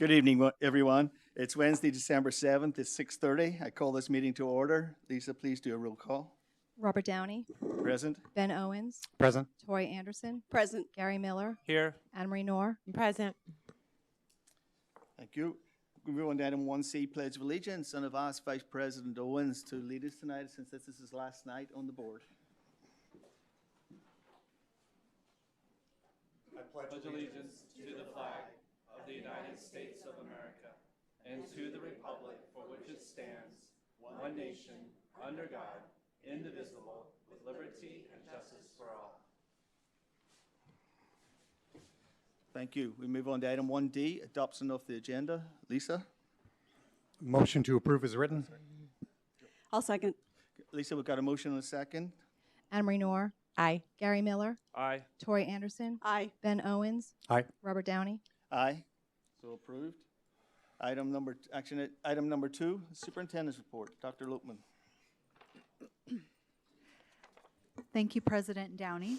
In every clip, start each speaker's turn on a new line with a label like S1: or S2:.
S1: Good evening, everyone. It's Wednesday, December 7th. It's 6:30. I call this meeting to order. Lisa, please do a roll call.
S2: Robert Downey,
S1: Present.
S2: Ben Owens,
S3: Present.
S2: Tori Anderson,
S4: Present.
S2: Gary Miller,
S3: Here.
S2: Anne-Marie Knorr.
S4: Present.
S1: Thank you. We move on to item 1C, Pledge of Allegiance, and I've asked Vice President Owens to lead us tonight since this is his last night on the board.
S3: I pledge allegiance to the flag of the United States of America and to the republic for which it stands, one nation, under God, indivisible, with liberty and justice for all.
S1: Thank you. We move on to item 1D, adoption of the agenda. Lisa?
S3: Motion to approve is written.
S4: I'll second.
S1: Lisa, we've got a motion and a second.
S2: Anne-Marie Knorr,
S4: Aye.
S2: Gary Miller,
S3: Aye.
S2: Tori Anderson,
S4: Aye.
S2: Ben Owens,
S3: Aye.
S2: Robert Downey.
S1: Aye. So approved. Item number 2, Superintendent's report. Dr. Lopeman.
S5: Thank you, President Downey.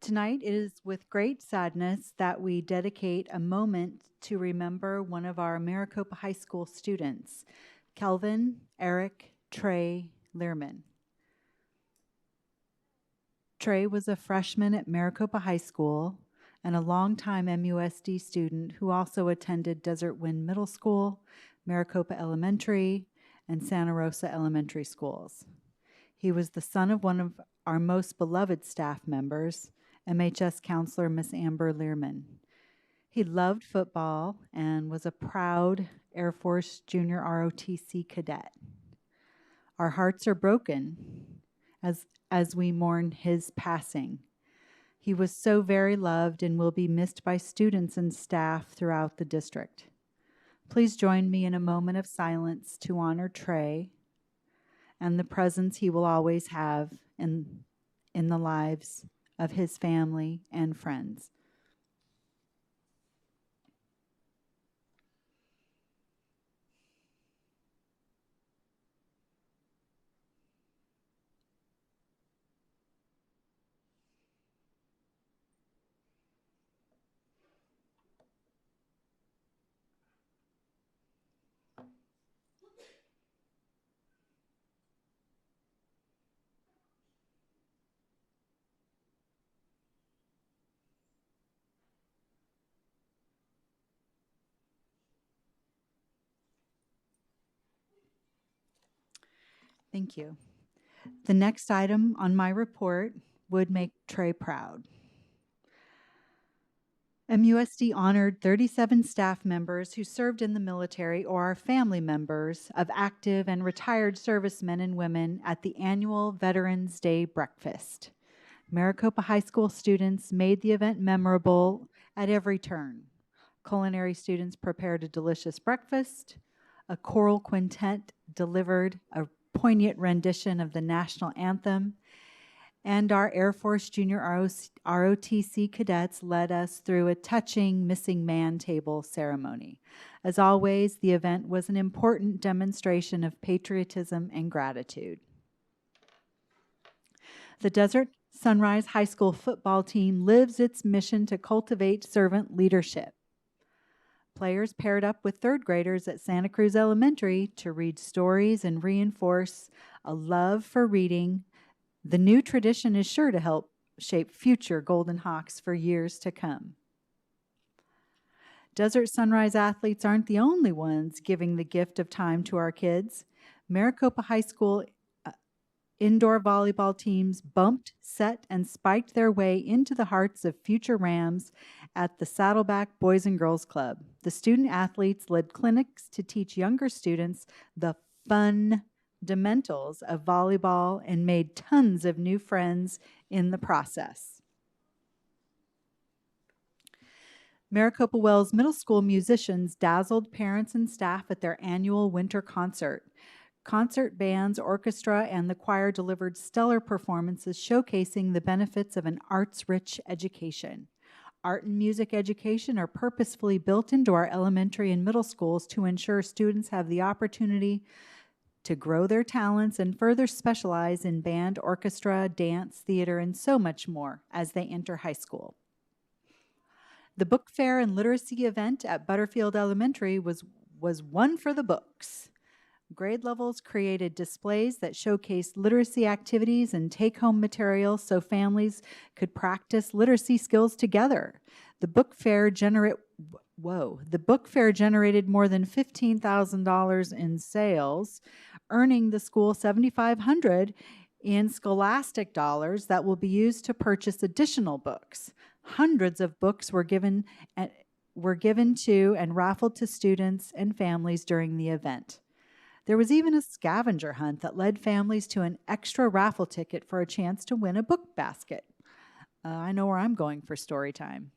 S5: Tonight it is with great sadness that we dedicate a moment to remember one of our Maricopa High School students, Kelvin Eric Trey Learman. Trey was a freshman at Maricopa High School and a longtime MUSD student who also attended Desert Wind Middle School, Maricopa Elementary, and Santa Rosa Elementary Schools. He was the son of one of our most beloved staff members, MHS counselor Miss Amber Learman. He loved football and was a proud Air Force Junior ROTC cadet. Our hearts are broken as we mourn his passing. He was so very loved and will be missed by students and staff throughout the district. Please join me in a moment of silence to honor Trey and the presence he will always have in the lives of his family and friends. Thank you. The next item on my report would make Trey proud. MUSD honored 37 staff members who served in the military or are family members of active and retired servicemen and women at the annual Veterans Day breakfast. Maricopa High School students made the event memorable at every turn. Culinary students prepared a delicious breakfast. A choral quintet delivered a poignant rendition of the national anthem, and our Air Force Junior ROTC cadets led us through a touching missing man table ceremony. As always, the event was an important demonstration of patriotism and gratitude. The Desert Sunrise High School football team lives its mission to cultivate servant leadership. Players paired up with third graders at Santa Cruz Elementary to read stories and reinforce a love for reading. The new tradition is sure to help shape future Golden Hawks for years to come. Desert Sunrise athletes aren't the only ones giving the gift of time to our kids. Maricopa High School indoor volleyball teams bumped, set, and spiked their way into the hearts of future Rams at the Saddleback Boys and Girls Club. The student athletes led clinics to teach younger students the fundamentals of volleyball and made tons of new friends in the process. Maricopa Wells Middle School musicians dazzled parents and staff at their annual winter concert. Concert bands, orchestra, and the choir delivered stellar performances showcasing the benefits of an arts-rich education. Art and music education are purposefully built into our elementary and middle schools to ensure students have the opportunity to grow their talents and further specialize in band, orchestra, dance, theater, and so much more as they enter high school. The book fair and literacy event at Butterfield Elementary was one for the books. Grade levels created displays that showcased literacy activities and take-home materials so families could practice literacy skills together. The book fair generated more than $15,000 in sales, earning the school $7,500 in scholastic dollars that will be used to purchase additional books. Hundreds of books were given to and raffled to students and families during the event. There was even a scavenger hunt that led families to an extra raffle ticket for a chance to win a book basket. I know where I'm going for story time.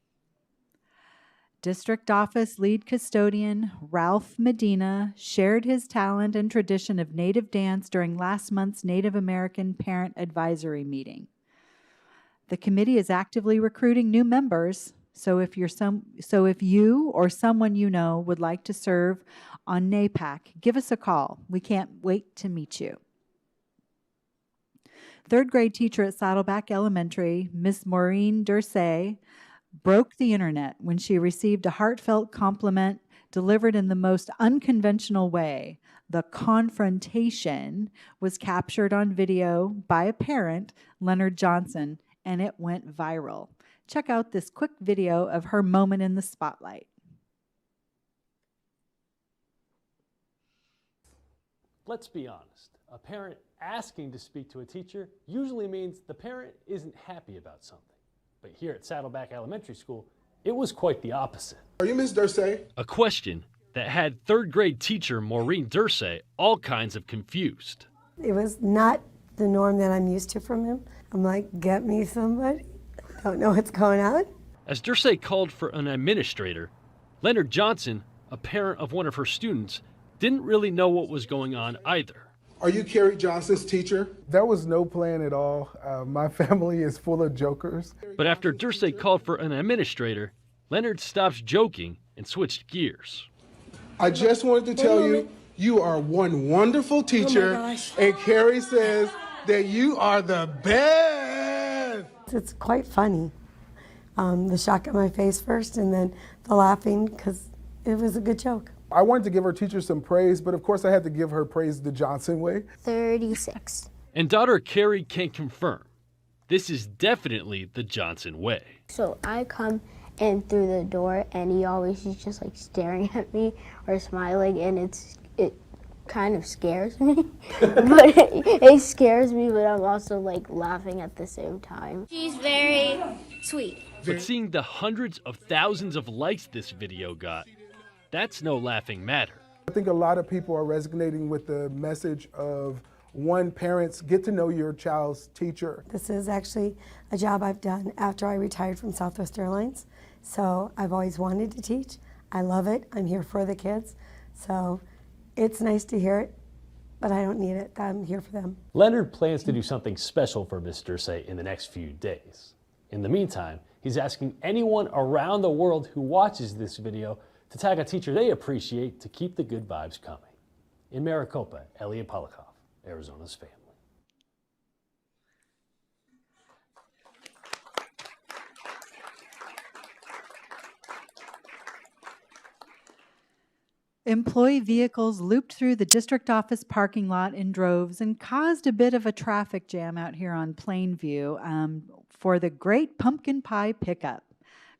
S5: District Office Lead Custodian Ralph Medina shared his talent and tradition of Native dance during last month's Native American Parent Advisory meeting. The committee is actively recruiting new members, so if you or someone you know would like to serve on NAPAC, give us a call. We can't wait to meet you. Third grade teacher at Saddleback Elementary, Miss Maureen Dursey, broke the internet when she received a heartfelt compliment delivered in the most unconventional way. The confrontation was captured on video by a parent, Leonard Johnson, and it went viral. Check out this quick video of her moment in the spotlight.
S6: Let's be honest. A parent asking to speak to a teacher usually means the parent isn't happy about something. But here at Saddleback Elementary School, it was quite the opposite.
S7: Are you Miss Dursey?
S8: A question that had third grade teacher Maureen Dursey all kinds of confused.
S9: It was not the norm that I'm used to from him. I'm like, get me somebody. Don't know what's going on.
S8: As Dursey called for an administrator, Leonard Johnson, a parent of one of her students, didn't really know what was going on either.
S7: Are you Carrie Johnson's teacher?
S10: There was no plan at all. My family is full of jokers.
S8: But after Dursey called for an administrator, Leonard stopped joking and switched gears.
S7: I just wanted to tell you, you are one wonderful teacher, and Carrie says that you are the best.
S9: It's quite funny. The shock on my face first and then the laughing because it was a good joke.
S10: I wanted to give her teacher some praise, but of course I had to give her praise the Johnson way.
S11: 36.
S8: And daughter Carrie can confirm, this is definitely the Johnson way.
S11: So I come in through the door and he always is just like staring at me or smiling, and it kind of scares me. But it scares me, but I'm also like laughing at the same time.
S12: She's very sweet.
S8: But seeing the hundreds of thousands of likes this video got, that's no laughing matter.
S10: I think a lot of people are resonating with the message of, one, parents, get to know your child's teacher.
S9: This is actually a job I've done after I retired from Southwest Airlines. So I've always wanted to teach. I love it. I'm here for the kids. So it's nice to hear it, but I don't need it. I'm here for them.
S6: Leonard plans to do something special for Miss Dursey in the next few days. In the meantime, he's asking anyone around the world who watches this video to tag a teacher they appreciate to keep the good vibes coming. In Maricopa, Elliot Polikoff, Arizona's family.
S5: Employee vehicles looped through the district office parking lot in droves and caused a bit of a traffic jam out here on Plainview for the Great Pumpkin Pie Pickup.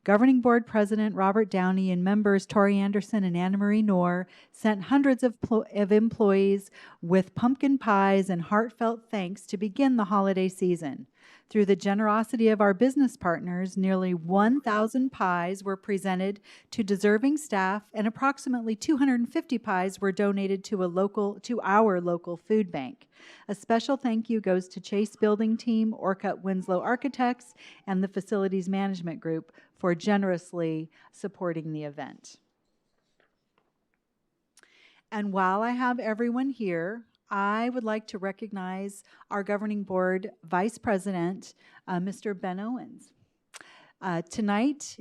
S5: Governing Board President Robert Downey and members Tori Anderson and Anna Marie Knorr sent hundreds of employees with pumpkin pies and heartfelt thanks to begin the holiday season. Through the generosity of our business partners, nearly 1,000 pies were presented to deserving staff, and approximately 250 pies were donated to our local food bank. A special thank you goes to Chase Building Team, Orcutt Winslow Architects, and the Facilities Management Group for generously supporting the event. And while I have everyone here, I would like to recognize our Governing Board Vice President, Mr. Ben Owens. Tonight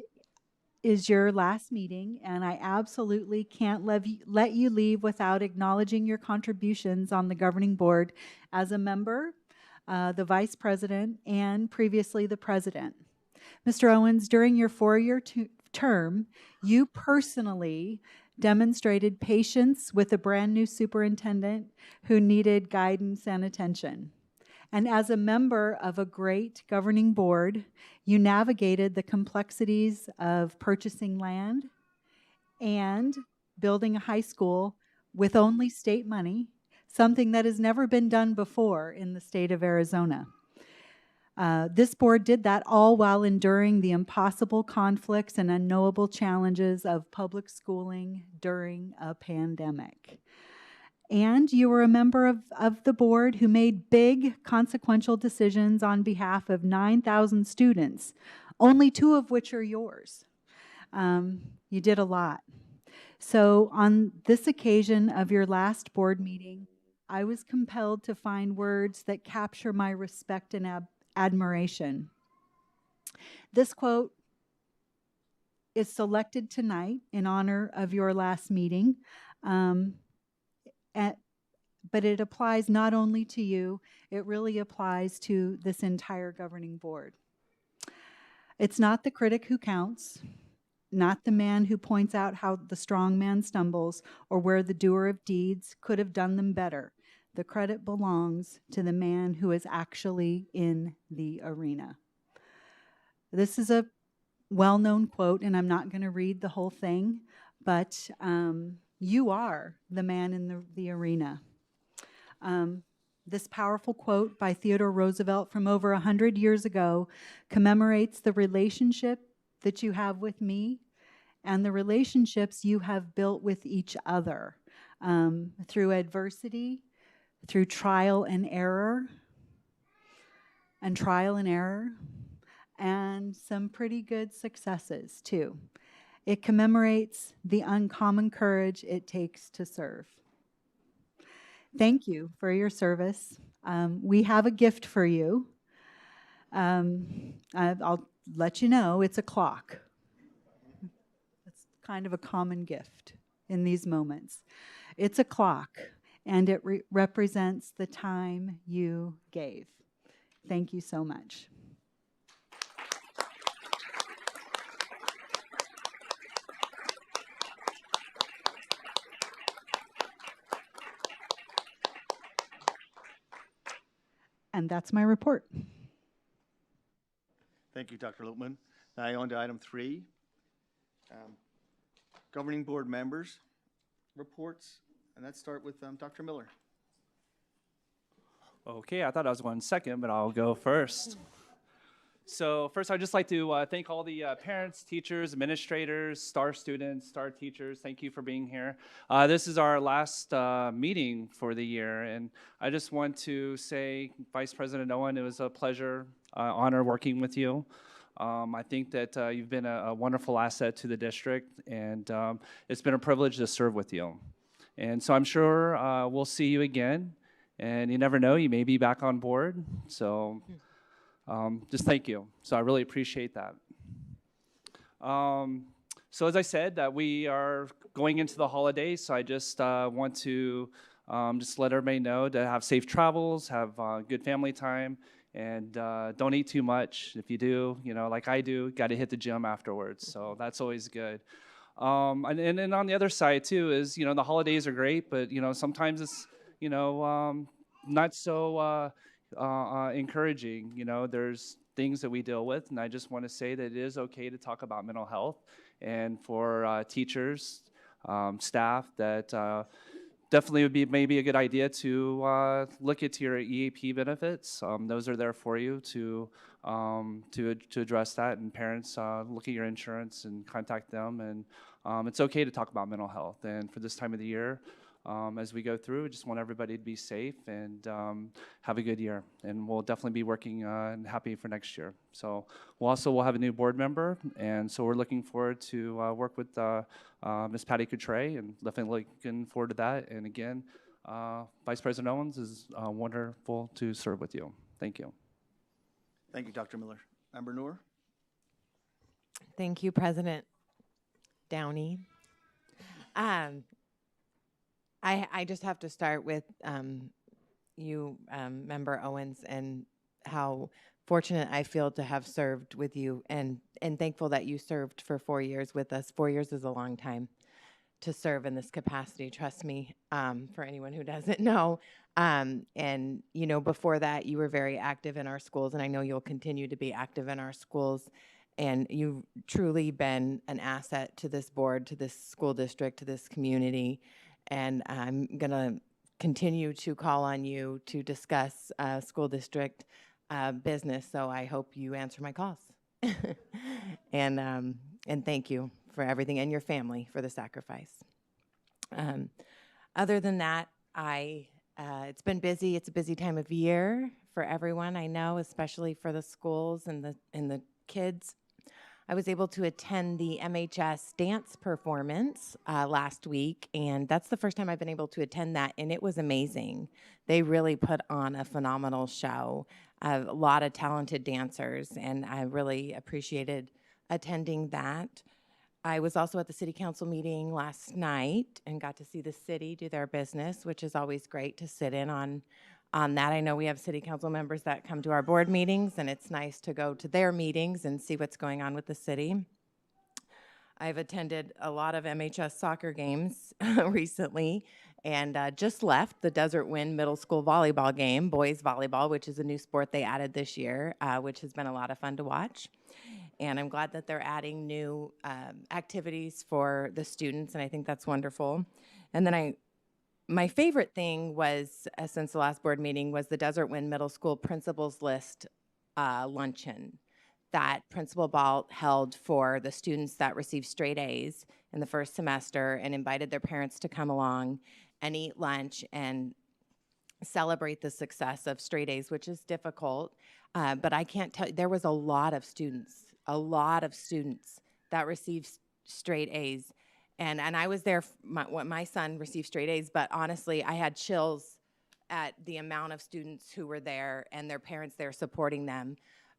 S5: is your last meeting, and I absolutely can't let you leave without acknowledging your contributions on the Governing Board as a member, the Vice President, and previously the President. Mr. Owens, during your 4-year term, you personally demonstrated patience with a brand new superintendent who needed guidance and attention. And as a member of a great governing board, you navigated the complexities of purchasing land and building a high school with only state money, something that has never been done before in the state of Arizona. This board did that all while enduring the impossible conflicts and unknowable challenges of public schooling during a pandemic. And you were a member of the board who made big, consequential decisions on behalf of 9,000 students, only 2 of which are yours. You did a lot. So on this occasion of your last board meeting, I was compelled to find words that capture my respect and admiration. This quote is selected tonight in honor of your last meeting, but it applies not only to you, it really applies to this entire governing board. It's not the critic who counts, not the man who points out how the strong man stumbles or where the doer of deeds could have done them better. The credit belongs to the man who is actually in the arena. This is a well-known quote, and I'm not going to read the whole thing, but you are the man in the arena. This powerful quote by Theodore Roosevelt from over 100 years ago commemorates the relationship that you have with me and the relationships you have built with each other through adversity, through trial and error, and some pretty good successes too. It commemorates the uncommon courage it takes to serve. Thank you for your service. We have a gift for you. I'll let you know, it's a clock. It's kind of a common gift in these moments. It's a clock, and it represents the time you gave. Thank you so much. And that's my report.
S1: Thank you, Dr. Lopman. Now on to item 3. Governing board members' reports. And let's start with Dr. Miller.
S3: Okay, I thought I was going second, but I'll go first. So first, I'd just like to thank all the parents, teachers, administrators, STAR students, STAR teachers. Thank you for being here. This is our last meeting for the year, and I just want to say, Vice President Owen, it was a pleasure, honor working with you. I think that you've been a wonderful asset to the district, and it's been a privilege to serve with you. And so I'm sure we'll see you again, and you never know, you may be back on board. So just thank you. So I really appreciate that. So as I said, that we are going into the holidays, so I just want to just let everybody know to have safe travels, have good family time, and don't eat too much. If you do, like I do, got to hit the gym afterwards. So that's always good. And on the other side too is, the holidays are great, but sometimes it's, not so encouraging. There's things that we deal with, and I just want to say that it is okay to talk about mental health, and for teachers, staff, that definitely would be maybe a good idea to look into your EAP benefits. Those are there for you to address that, and parents look at your insurance and contact them. And it's okay to talk about mental health. And for this time of the year, as we go through, I just want everybody to be safe and have a good year. And we'll definitely be working and happy for next year. So we'll have a new board member, and so we're looking forward to work with Ms. Patty Coutray, and definitely looking forward to that. And again, Vice President Owens, is wonderful to serve with you. Thank you.
S1: Thank you, Dr. Miller. Member Noor.
S13: Thank you, President Downey. I just have to start with you, Member Owens, and how fortunate I feel to have served with you, and thankful that you served for 4 years with us. 4 years is a long time to serve in this capacity, trust me, for anyone who doesn't know. And, you know, before that, you were very active in our schools, and I know you'll continue to be active in our schools. And you've truly been an asset to this board, to this school district, to this community. And I'm going to continue to call on you to discuss school district business. So I hope you answer my calls. And thank you for everything, and your family for the sacrifice. Other than that, it's been busy. It's a busy time of year for everyone, I know, especially for the schools and the kids. I was able to attend the MHS dance performance last week, and that's the first time I've been able to attend that, and it was amazing. They really put on a phenomenal show, a lot of talented dancers, and I really appreciated attending that. I was also at the city council meeting last night and got to see the city do their business, which is always great to sit in on that. I know we have city council members that come to our board meetings, and it's nice to go to their meetings and see what's going on with the city. I've attended a lot of MHS soccer games recently, and just left the Desert Wind Middle School volleyball game, boys volleyball, which is a new sport they added this year, which has been a lot of fun to watch. And I'm glad that they're adding new activities for the students, and I think that's wonderful. And then my favorite thing was, since the last board meeting, was the Desert Wind Middle School Principals List luncheon that Principal Balt held for the students that received straight A's in the first semester, and invited their parents to come along and eat lunch and celebrate the success of straight A's, which is difficult. But I can't tell you, there was a lot of students that received straight A's. And I was there when my son received straight A's, but honestly, I had chills at the amount of students who were there and their parents there supporting them,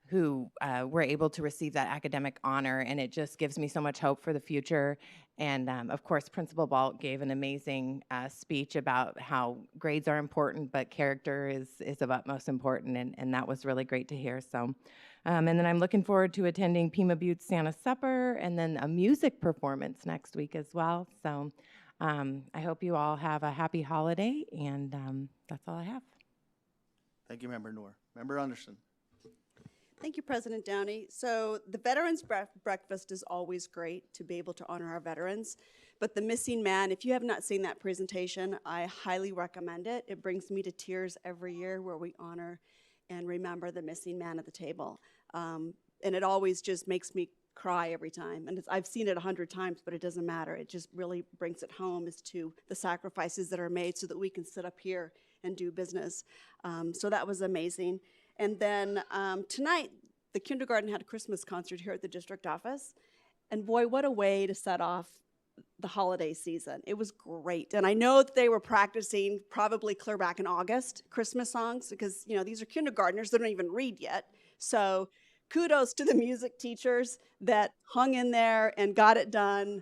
S13: who were able to receive that academic honor, and it just gives me so much hope for the future. And of course, Principal Balt gave an amazing speech about how grades are important, but character is of utmost importance, and that was really great to hear. So, and then I'm looking forward to attending Pima Butte's Santa Supper, and then a music performance next week as well. So I hope you all have a happy holiday, and that's all I have.
S1: Thank you, Member Noor. Member Anderson.
S4: Thank you, President Downey. So the Veterans Breakfast is always great to be able to honor our veterans, but the Missing Man, if you have not seen that presentation, I highly recommend it. It brings me to tears every year, where we honor and remember the missing man at the table. And it always just makes me cry every time. And I've seen it 100 times, but it doesn't matter. It just really brings it home as to the sacrifices that are made so that we can sit up here and do business. So that was amazing. And then tonight, the kindergarten had a Christmas concert here at the district office. And boy, what a way to set off the holiday season. It was great. And I know that they were practicing probably clear back in August, Christmas songs, because, you know, these are kindergartners, they don't even read yet. So kudos to the music teachers that hung in there and got it done.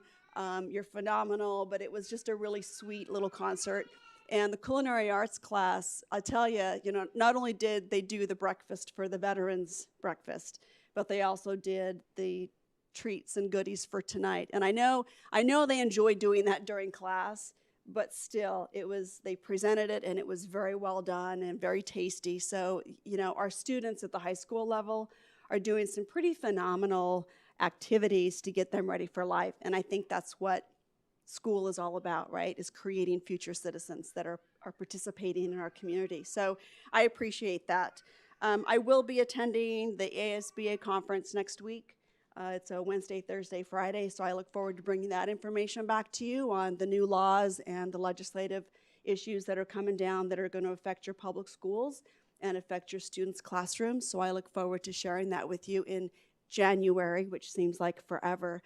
S4: You're phenomenal, but it was just a really sweet little concert. And the culinary arts class, I tell you, not only did they do the breakfast for the veterans breakfast, but they also did the treats and goodies for tonight. And I know they enjoy doing that during class, but still, they presented it, and it was very well done and very tasty. So, our students at the high school level are doing some pretty phenomenal activities to get them ready for life. And I think that's what school is all about, right, is creating future citizens that are participating in our community. So I appreciate that. I will be attending the ASBA conference next week. It's a Wednesday, Thursday, Friday, so I look forward to bringing that information back to you on the new laws and the legislative issues that are coming down that are going to affect your public schools and affect your students' classrooms. So I look forward to sharing that with you in January, which seems like forever.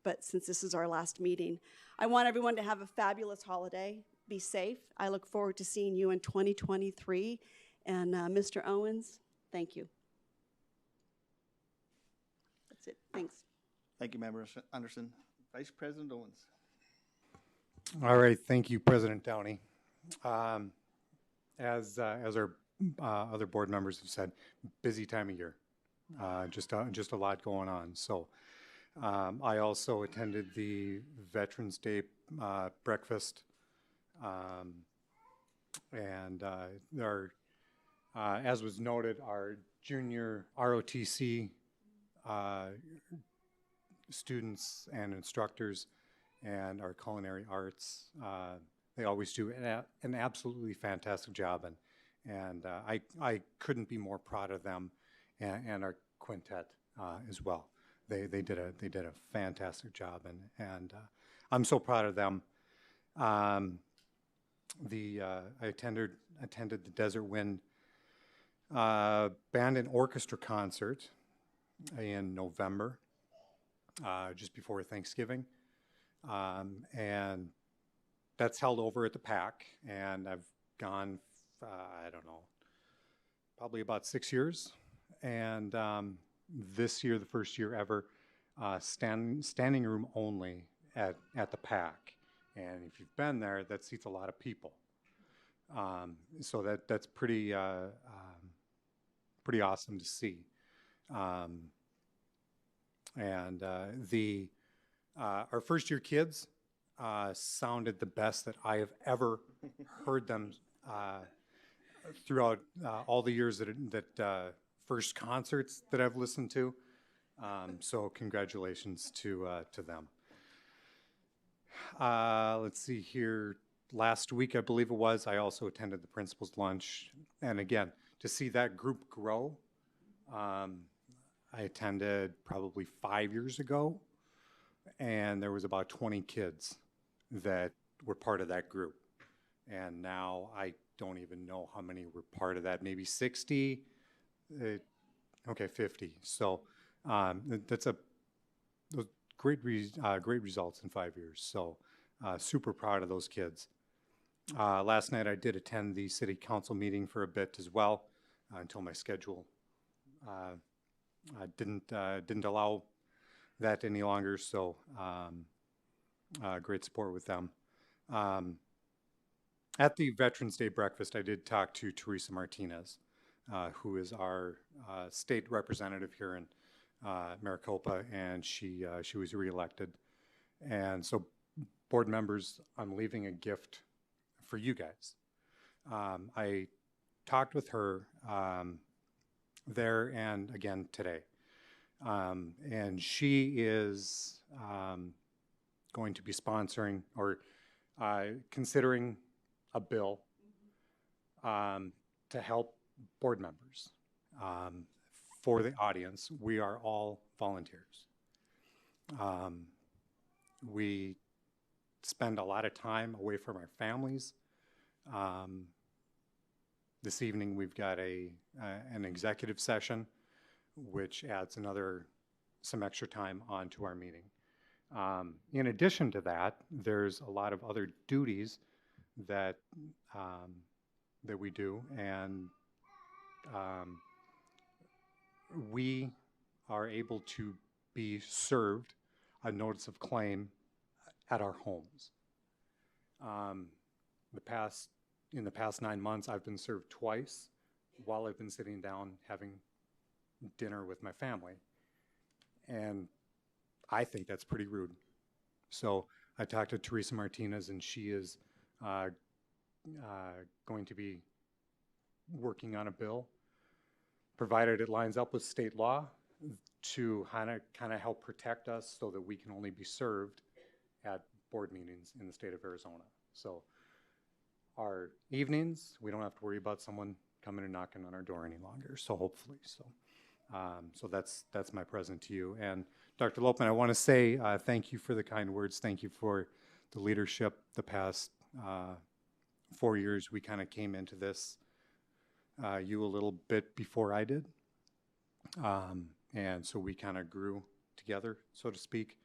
S4: But since this is our last meeting, I want everyone to have a fabulous holiday. Be safe. I look forward to seeing you in 2023. And Mr. Owens, thank you. That's it. Thanks.
S1: Thank you, Member Anderson. Vice President Owens.
S14: All right. Thank you, President Downey. As our other board members have said, busy time of year, just a lot going on. So I also attended the Veterans Day breakfast, and as was noted, our junior ROTC students and instructors and our culinary arts, they always do an absolutely fantastic job, and I couldn't be more proud of them and our quintet as well. They did a fantastic job, and I'm so proud of them. I attended the Desert Wind Band and Orchestra concert in November, just before Thanksgiving, and that's held over at the PAC, and I've gone, I don't know, probably about 6 years, and this year, the first year ever, standing room only at the PAC, and if you've been there, that seats a lot of people. So that's pretty pretty awesome to see. And our first year kids sounded the best that I have ever heard them throughout all the years that first concerts that I've listened to. So congratulations to them. Let's see here. Last week, I believe it was, I also attended the principal's lunch. And again, to see that group grow, I attended probably 5 years ago, and there was about 20 kids that were part of that group. And now I don't even know how many were part of that, maybe 60, okay, 50. So that's those great results in 5 years. So super proud of those kids. Last night I did attend the city council meeting for a bit as well, until my schedule didn't allow that any longer. So great support with them. At the Veterans Day breakfast, I did talk to Teresa Martinez, who is our state representative here in Maricopa, and she was reelected. And so, board members, I'm leaving a gift for you guys. I talked with her there and again today. And she is going to be sponsoring or considering a bill to help board members. For the audience, we are all volunteers. We spend a lot of time away from our families. This evening we've got an executive session, which adds some extra time onto our meeting. In addition to that, there's a lot of other duties that we do, and we are able to be served a notice of claim at our homes. In the past 9 months, I've been served twice while I've been sitting down having dinner with my family. And I think that's pretty rude. So I talked to Teresa Martinez, and she is going to be working on a bill, provided it lines up with state law, to kind of help protect us so that we can only be served at board meetings in the state of Arizona. So our evenings, we don't have to worry about someone coming and knocking on our door any longer. So hopefully, so that's my present to you. And Dr. Lopman, I want to say thank you for the kind words. Thank you for the leadership the past 4 years. We kind of came into this, you a little bit before I did. And so we kind of grew together, so to speak.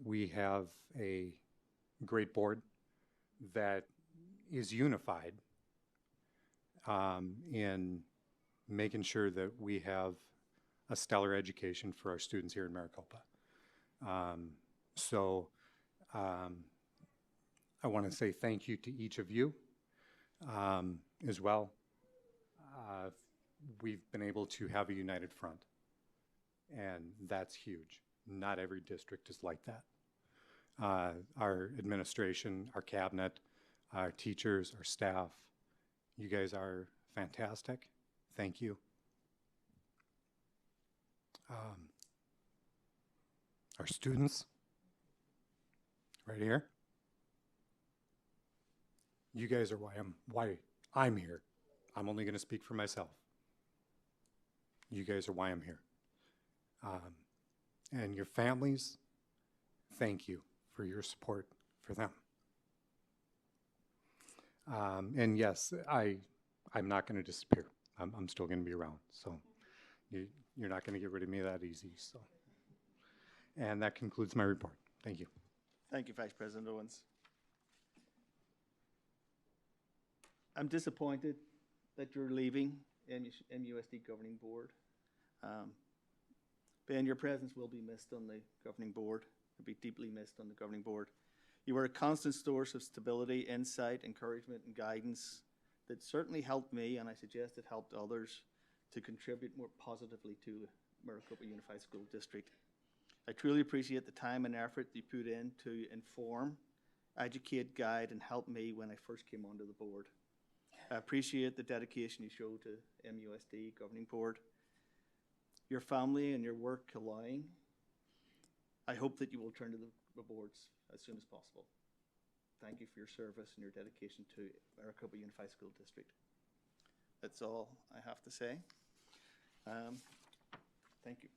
S14: We have a great board that is unified in making sure that we have a stellar education for our students here in Maricopa. I want to say thank you to each of you as well. we've been able to have a united front, and that's huge. Not every district is like that. Our administration, our cabinet, our teachers, our staff, you guys are fantastic. Thank you. Our students, right here. You guys are why I'm here. I'm only going to speak for myself. You guys are why I'm here. And your families, thank you for your support for them. And yes, I'm not going to disappear. I'm still going to be around. So you're not going to get rid of me that easy. So, and that concludes my report. Thank you.
S1: Thank you, Vice President Owens. I'm disappointed that you're leaving MUSD Governing Board. Ben, your presence will be missed on the Governing Board. It'll be deeply missed on the Governing Board. You were a constant source of stability, insight, encouragement, and guidance that certainly helped me, and I suggest it helped others, to contribute more positively to Maricopa Unified School District. I truly appreciate the time and effort you put in to inform, educate, guide, and help me when I first came onto the board. I appreciate the dedication you show to MUSD Governing Board. Your family and your work allowing, I hope that you will return to the boards as soon as possible. Thank you for your service and your dedication to Maricopa Unified School District. That's all I have to say. Thank you.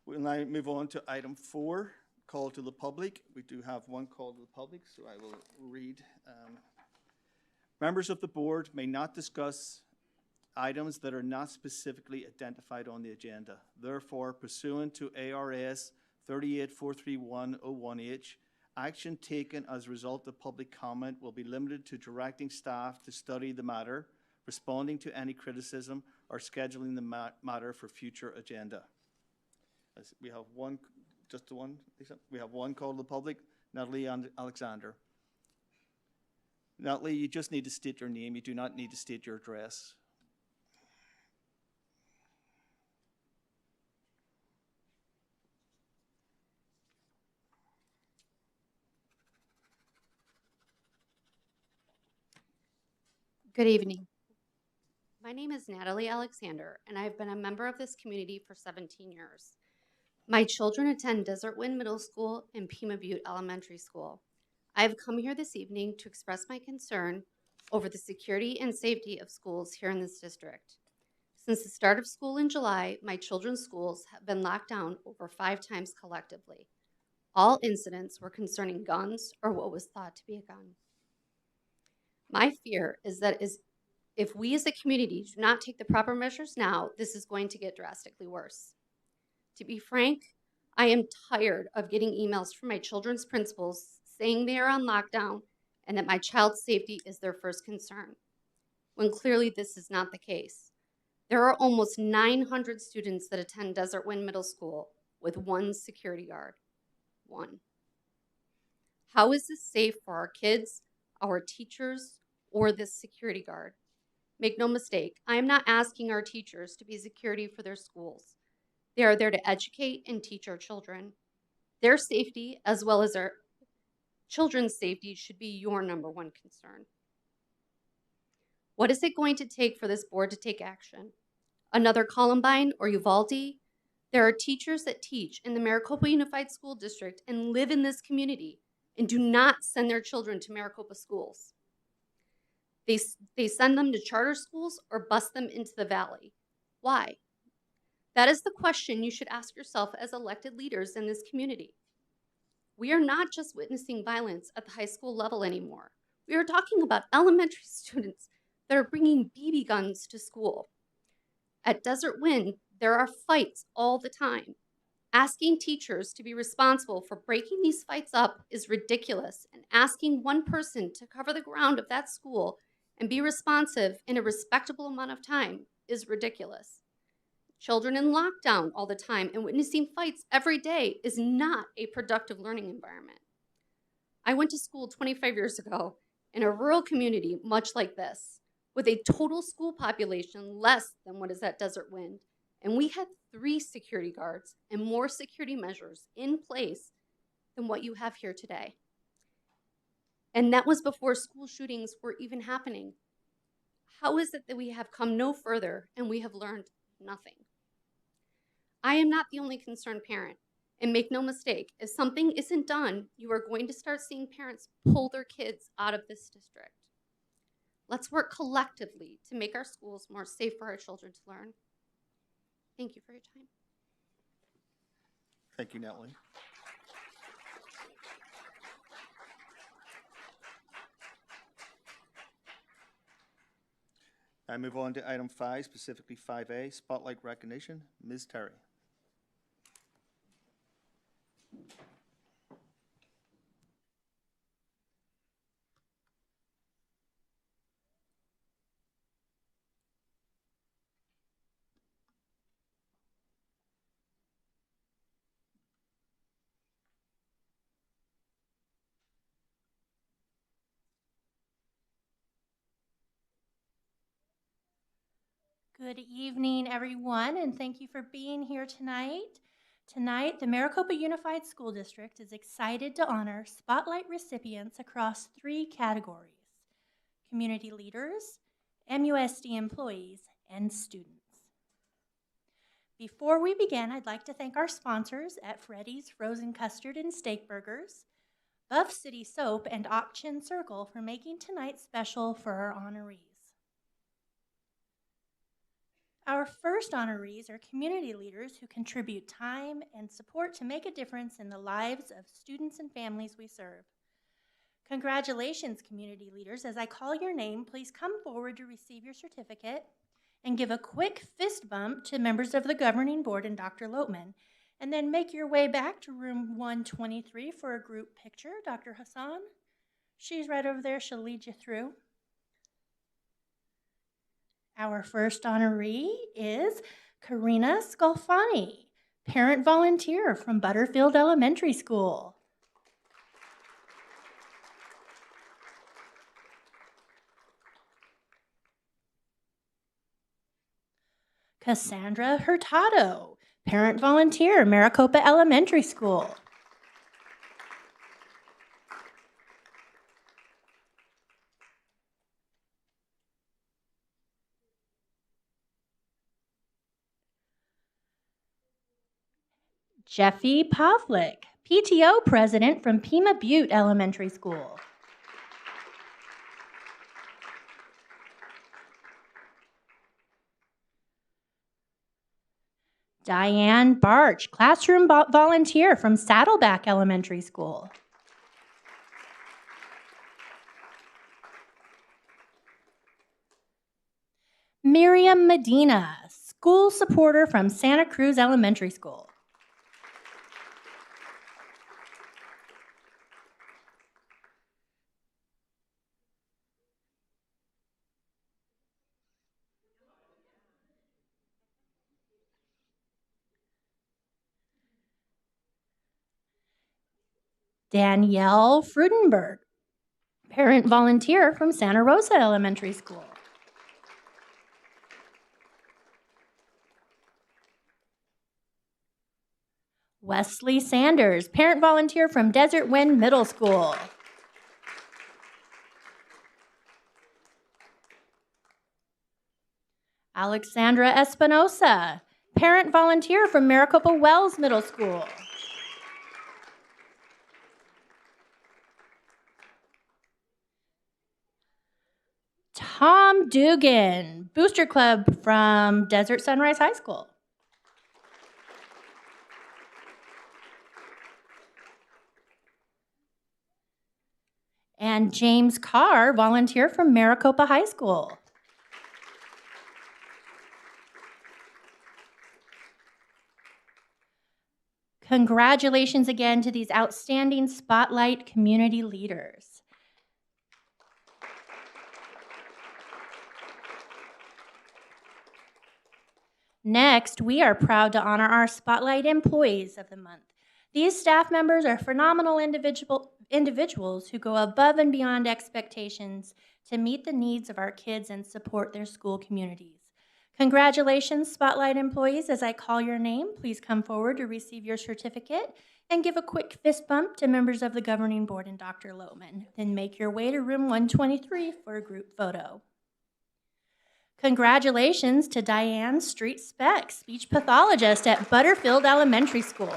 S1: We'll now move on to item 4, call to the public. We do have one call to the public, so I will read. Members of the board may not discuss items that are not specifically identified on the agenda. Therefore, pursuant to ARS 3843101H, action taken as a result of public comment will be limited to directing staff to study the matter, responding to any criticism, or scheduling the matter for future agenda. As we have one, just one, Lisa? We have one call to the public, Natalie Alexander. Natalie, you just need to state your name. You do not need to state your address.
S15: Good evening. My name is Natalie Alexander, and I've been a member of this community for 17 years. My children attend Desert Wind Middle School and Pima Butte Elementary School. I have come here this evening to express my concern over the security and safety of schools here in this district. Since the start of school in July, my children's schools have been locked down over 5 times collectively. All incidents were concerning guns or what was thought to be a gun. My fear is that if we as a community do not take the proper measures now, this is going to get drastically worse. To be frank, I am tired of getting emails from my children's principals saying they are on lockdown and that my child's safety is their first concern, when clearly this is not the case. There are almost 900 students that attend Desert Wind Middle School with 1 security guard. 1. How is this safe for our kids, our teachers, or this security guard? Make no mistake, I am not asking our teachers to be security for their schools. They are there to educate and teach our children. Their safety, as well as our children's safety, should be your number 1 concern. What is it going to take for this board to take action? Another Columbine or Uvalde? There are teachers that teach in the Maricopa Unified School District and live in this community and do not send their children to Maricopa schools. They send them to charter schools or bus them into the valley. Why? That is the question you should ask yourself as elected leaders in this community. We are not just witnessing violence at the high school level anymore. We are talking about elementary students that are bringing BB guns to school. At Desert Wind, there are fights all the time. Asking teachers to be responsible for breaking these fights up is ridiculous, and asking one person to cover the ground of that school and be responsive in a respectable amount of time is ridiculous. Children in lockdown all the time and witnessing fights every day is not a productive learning environment. I went to school 25 years ago in a rural community much like this, with a total school population less than what is at Desert Wind. And we had 3 security guards and more security measures in place than what you have here today. And that was before school shootings were even happening. How is it that we have come no further and we have learned nothing? I am not the only concerned parent. And make no mistake, if something isn't done, you are going to start seeing parents pull their kids out of this district. Let's work collectively to make our schools more safe for our children to learn. Thank you for your time.
S1: Thank you, Natalie. I move on to item 5, specifically 5A, spotlight recognition. Ms. Terry.
S16: Good evening, everyone, and thank you for being here tonight. Tonight, the Maricopa Unified School District is excited to honor spotlight recipients across 3 categories: community leaders, MUSD employees, and students. Before we begin, I'd like to thank our sponsors at Freddy's Frozen Custard and Steak Burgers, Buff City Soap, and Option Circle for making tonight special for our honorees. Our first honorees are community leaders who contribute time and support to make a difference in the lives of students and families we serve. Congratulations, community leaders. As I call your name, please come forward to receive your certificate and give a quick fist bump to members of the governing board and Dr. Lotman, and then make your way back to room 123 for a group picture. Dr. Hassan, she's right over there. She'll lead you through. Our first honoree is Karina Scolfani, parent volunteer from Butterfield Elementary School. Cassandra Hurtado, parent volunteer, Maricopa Elementary School. Jeffy Pavlik, PTO president from Pima Butte Elementary School. Diane Barch, classroom volunteer from Saddleback Elementary School. Miriam Medina, school supporter from Santa Cruz Elementary School. Danielle Frudenberg, parent volunteer from Santa Rosa Elementary School. Wesley Sanders, parent volunteer from Desert Wind Middle School. Alexandra Espinosa, parent volunteer from Maricopa Wells Middle School. Tom Dugan, Booster Club from Desert Sunrise High School. And James Carr, volunteer from Maricopa High School. Congratulations again to these outstanding Spotlight community leaders. Next, we are proud to honor our Spotlight Employees of the Month. These staff members are phenomenal individuals who go above and beyond expectations to meet the needs of our kids and support their school communities. Congratulations, Spotlight employees. As I call your name, please come forward to receive your certificate and give a quick fist bump to members of the governing board and Dr. Lohman. Then make your way to room 123 for a group photo. Congratulations to Diane Street Speck, speech pathologist at Butterfield Elementary School.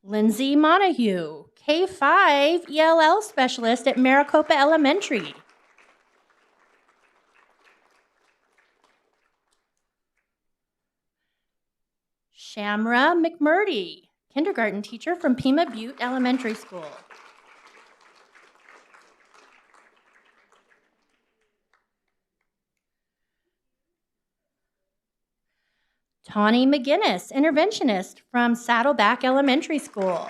S16: Lindsay Montague, K-5 ELL specialist at Maricopa Elementary. Shamra McMurdy, kindergarten teacher from Pima Butte Elementary School. Tawny McGinnis, interventionist from Saddleback Elementary School.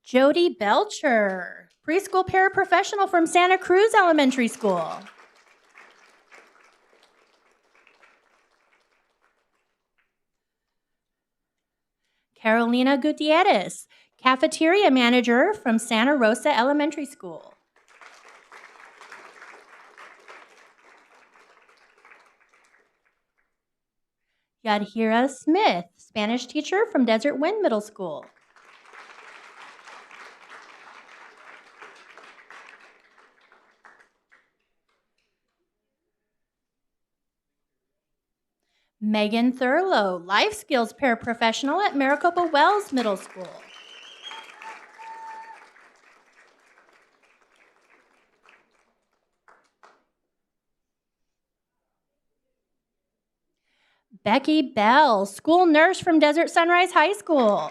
S16: Jody Belcher, preschool paraprofessional from Santa Cruz Elementary School. Carolina Gutierrez, cafeteria manager from Santa Rosa Elementary School. Yadhira Smith, Spanish teacher from Desert Wind Middle School. Megan Thurlow, life skills paraprofessional at Maricopa Wells Middle School. Becky Bell, school nurse from Desert Sunrise High School.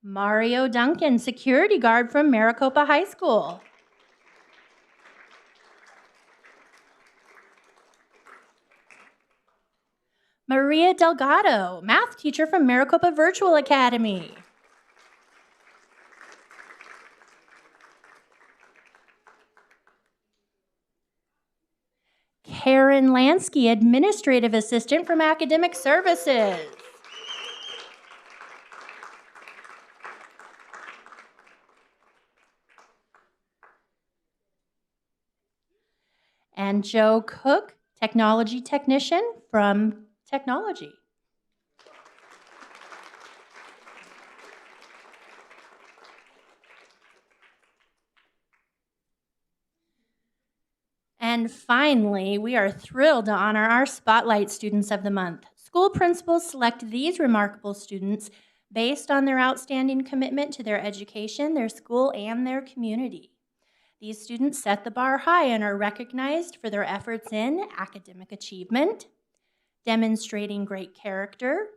S16: Mario Duncan, security guard from Maricopa High School. Maria Delgado, math teacher from Maricopa Virtual Academy. Karen Lansky, administrative assistant from Academic Services. And Joe Cook, technology technician from Technology. And finally, we are thrilled to honor our Spotlight Students of the Month. School principals select these remarkable students based on their outstanding commitment to their education, their school, and their community. These students set the bar high and are recognized for their efforts in academic achievement, demonstrating great character,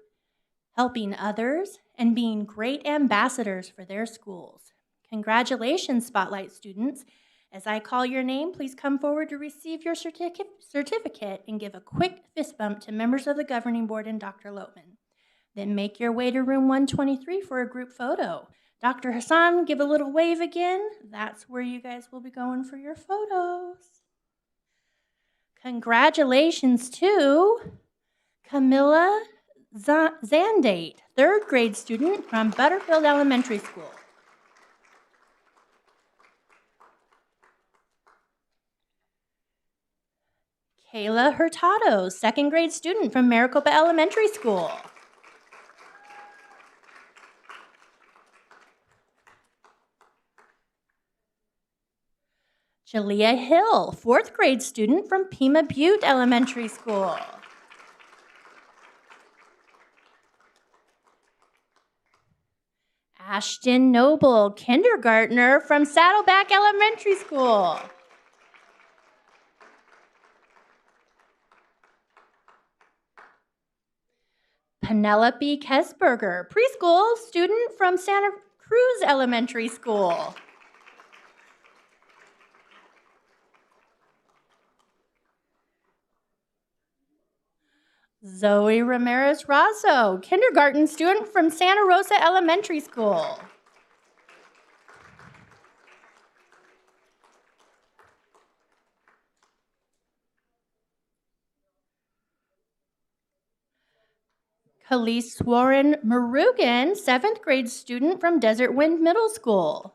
S16: helping others, and being great ambassadors for their schools. Congratulations, Spotlight students. As I call your name, please come forward to receive your certificate and give a quick fist bump to members of the governing board and Dr. Lohman. Then make your way to room 123 for a group photo. Dr. Hassan, give a little wave again. That's where you guys will be going for your photos. Congratulations to Camilla Zandate, third grade student from Butterfield Elementary School. Kayla Hurtado, second grade student from Maricopa Elementary School. Jalea Hill, fourth grade student from Pima Butte Elementary School. Ashton Noble, kindergartner from Saddleback Elementary School. Penelope Kesberger, preschool student from Santa Cruz Elementary School. Zoe Ramirez Razo, kindergarten student from Santa Rosa Elementary School. Khalees Warren Marugan, 7th grade student from Desert Wind Middle School.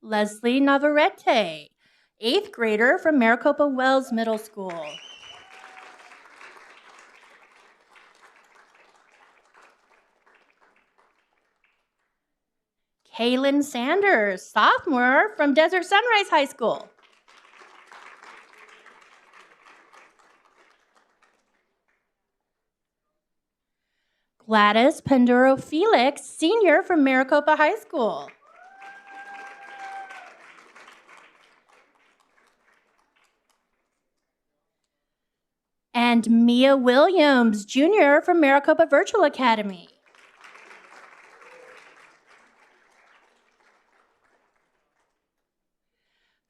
S16: Leslie Navarrete, 8th grader from Maricopa Wells Middle School. Kaylin Sanders, sophomore from Desert Sunrise High School. Gladys Panduro Felix, senior from Maricopa High School. And Mia Williams, junior from Maricopa Virtual Academy.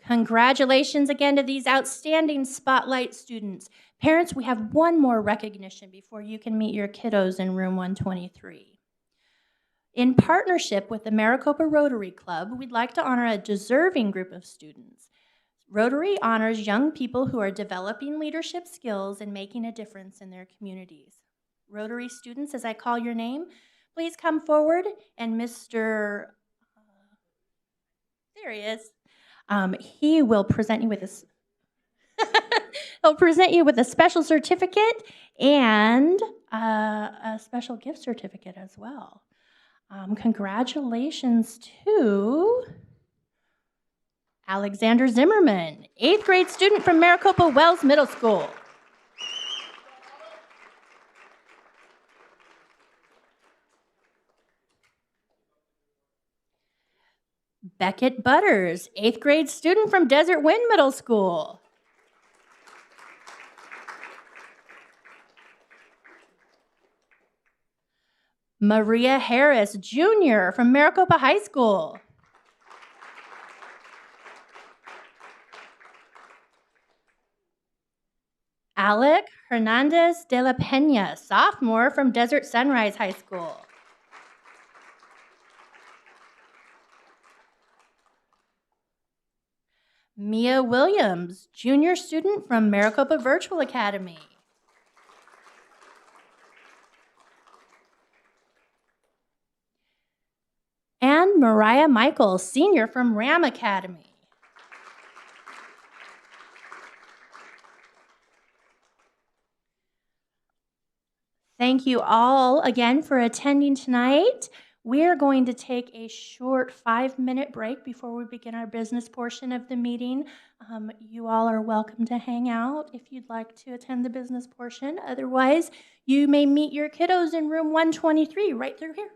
S16: Congratulations again to these outstanding Spotlight students. Parents, we have one more recognition before you can meet your kiddos in room 123. In partnership with the Maricopa Rotary Club, we'd like to honor a deserving group of students. Rotary honors young people who are developing leadership skills and making a difference in their communities. Rotary students, as I call your name, please come forward, and Mr. There he is. He will present you with he'll present you with a special certificate and a special gift certificate as well. Congratulations to Alexander Zimmerman, 8th grade student from Maricopa Wells Middle School. Beckett Butters, 8th grade student from Desert Wind Middle School. Maria Harris, junior from Maricopa High School. Alec Hernandez de la Pena, sophomore from Desert Sunrise High School. Mia Williams, junior student from Maricopa Virtual Academy. And Mariah Michael, senior from Ram Academy. Thank you all again for attending tonight. We're going to take a short 5-minute break before we begin our business portion of the meeting. You all are welcome to hang out if you'd like to attend the business portion. Otherwise, you may meet your kiddos in room 123 right through here.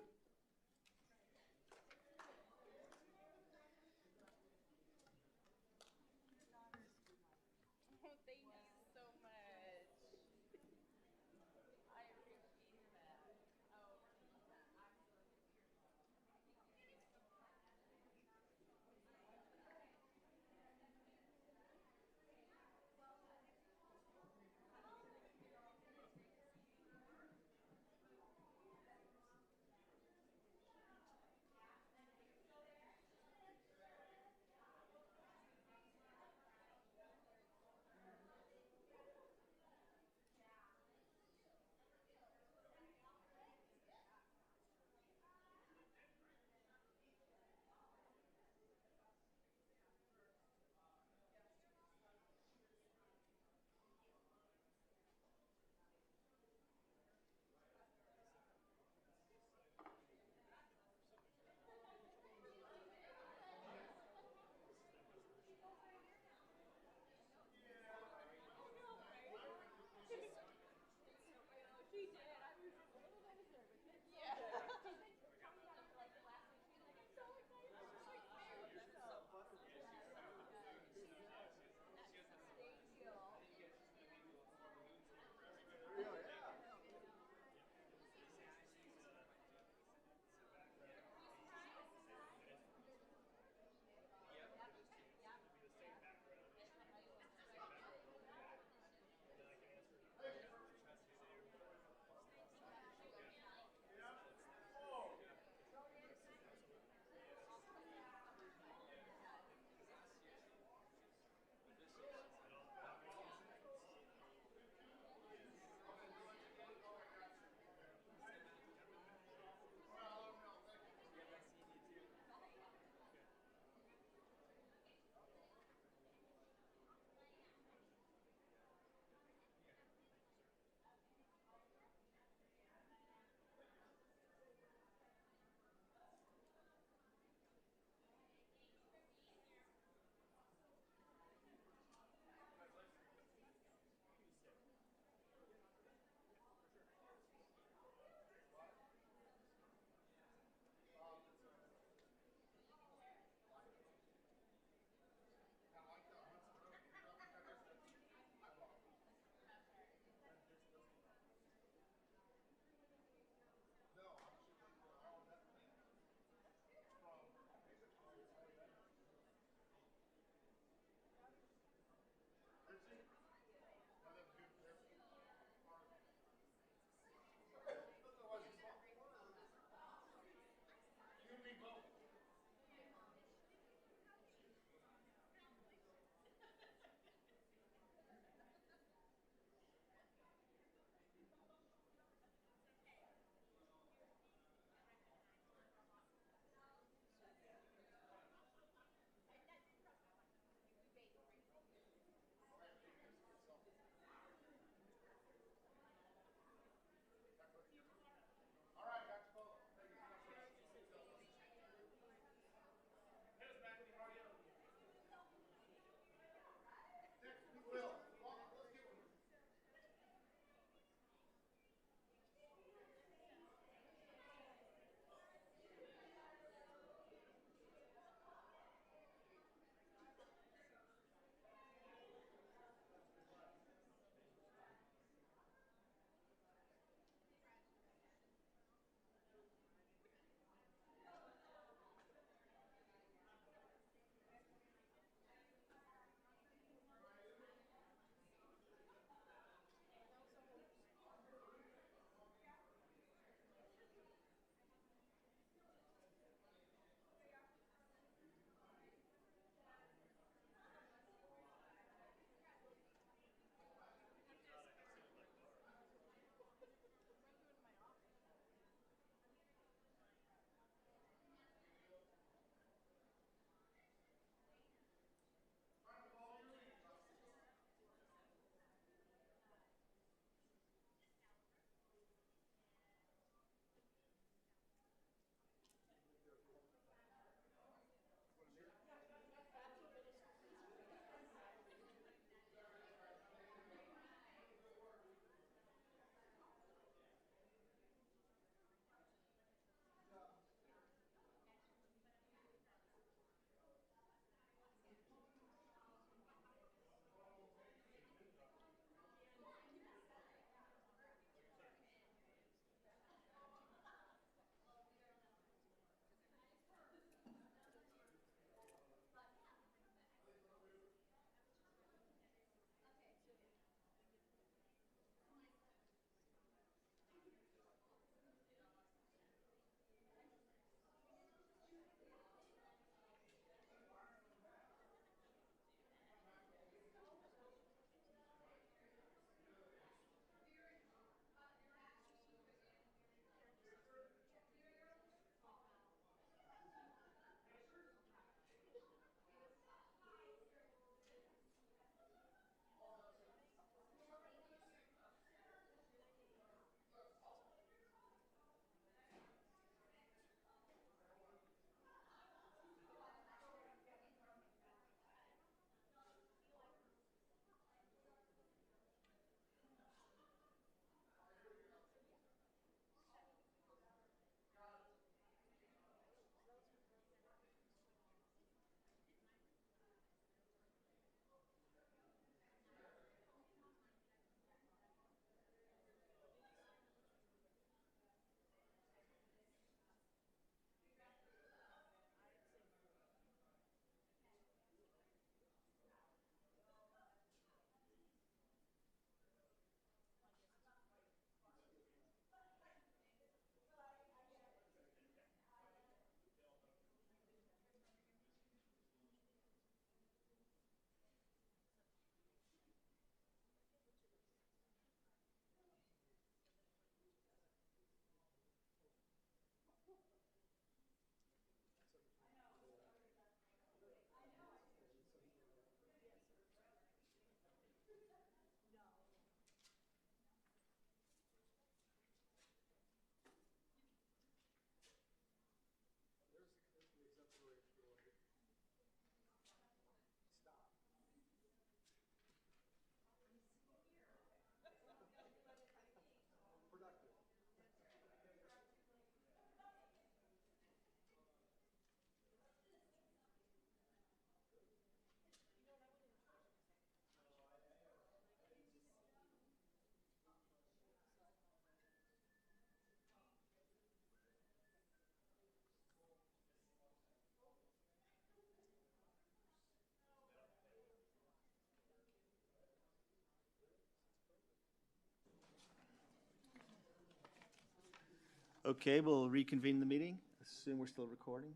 S1: Okay, we'll reconvene the meeting. Assume we're still recording.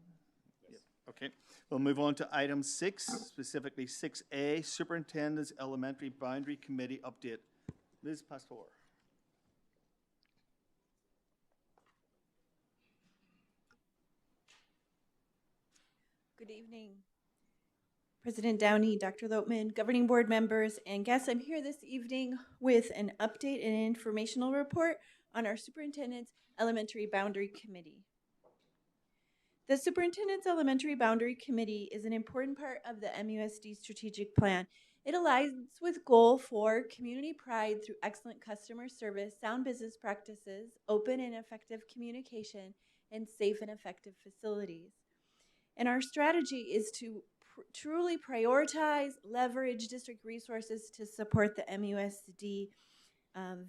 S1: Yep. Okay, we'll move on to item 6, specifically 6A, Superintendent's Elementary Boundary Committee update. Ms. Pastor.
S17: Good evening, President Downey, Dr. Lopeman, governing board members, and guests. I'm here this evening with an update and informational report on our Superintendent's Elementary Boundary Committee. The Superintendent's Elementary Boundary Committee is an important part of the MUSD strategic plan. It aligns with goal for community pride through excellent customer service, sound business practices, open and effective communication, and safe and effective facilities. And our strategy is to truly prioritize, leverage district resources to support the MUSD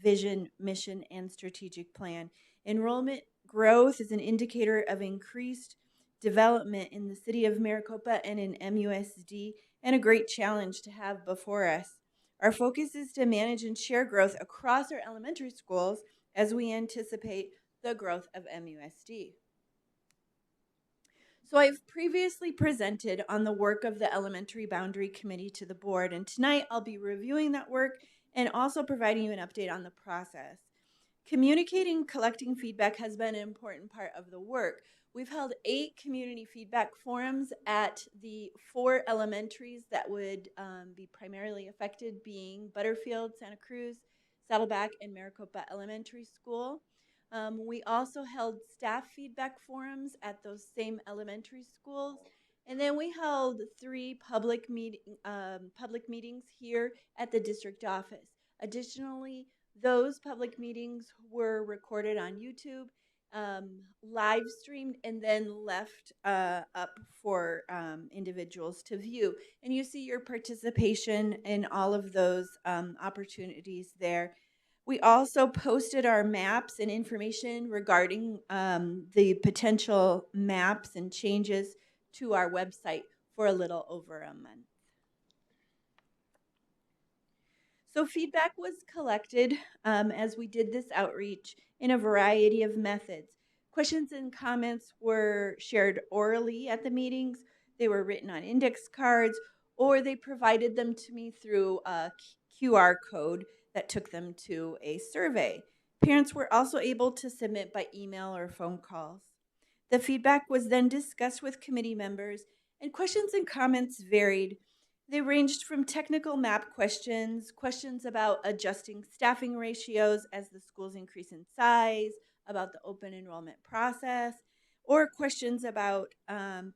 S17: vision, mission, and strategic plan. Enrollment growth is an indicator of increased development in the city of Maricopa and in MUSD, and a great challenge to have before us. Our focus is to manage and share growth across our elementary schools as we anticipate the growth of MUSD. So I've previously presented on the work of the Elementary Boundary Committee to the board, and tonight I'll be reviewing that work and also providing you an update on the process. Communicating, collecting feedback has been an important part of the work. We've held 8 community feedback forums at the 4 elementaries that would be primarily affected, being Butterfield, Santa Cruz, Saddleback, and Maricopa Elementary School. We also held staff feedback forums at those same elementary schools. And then we held 3 public meetings here at the district office. Additionally, those public meetings were recorded on YouTube, live streamed, and then left up for individuals to view. And you see your participation in all of those opportunities there. We also posted our maps and information regarding the potential maps and changes to our website for a little over a month. So feedback was collected as we did this outreach in a variety of methods. Questions and comments were shared orally at the meetings. They were written on index cards, or they provided them to me through a QR code that took them to a survey. Parents were also able to submit by email or phone calls. The feedback was then discussed with committee members, and questions and comments varied. They ranged from technical map questions, questions about adjusting staffing ratios as the schools increase in size, about the open enrollment process, or questions about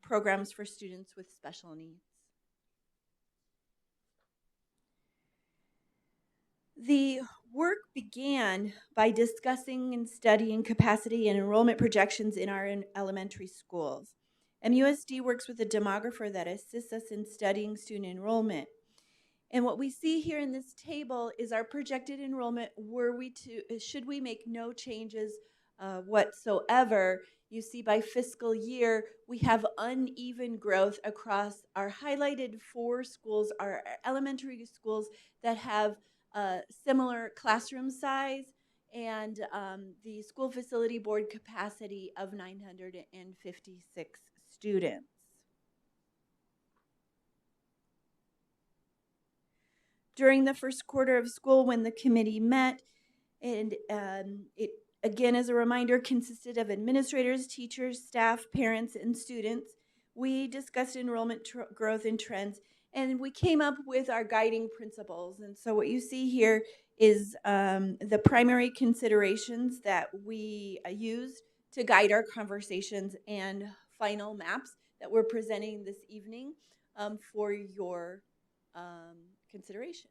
S17: programs for students with special needs. The work began by discussing and studying capacity and enrollment projections in our elementary schools. MUSD works with a demographer that assists us in studying student enrollment. And what we see here in this table is our projected enrollment should we make no changes whatsoever. You see by fiscal year, we have uneven growth across our highlighted 4 schools, our elementary schools that have similar classroom size and the school facility board capacity of 956 students. During the first quarter of school when the committee met, and it again, as a reminder, consisted of administrators, teachers, staff, parents, and students. We discussed enrollment growth and trends, and we came up with our guiding principles. And so what you see here is the primary considerations that we used to guide our conversations and final maps that we're presenting this evening for your consideration.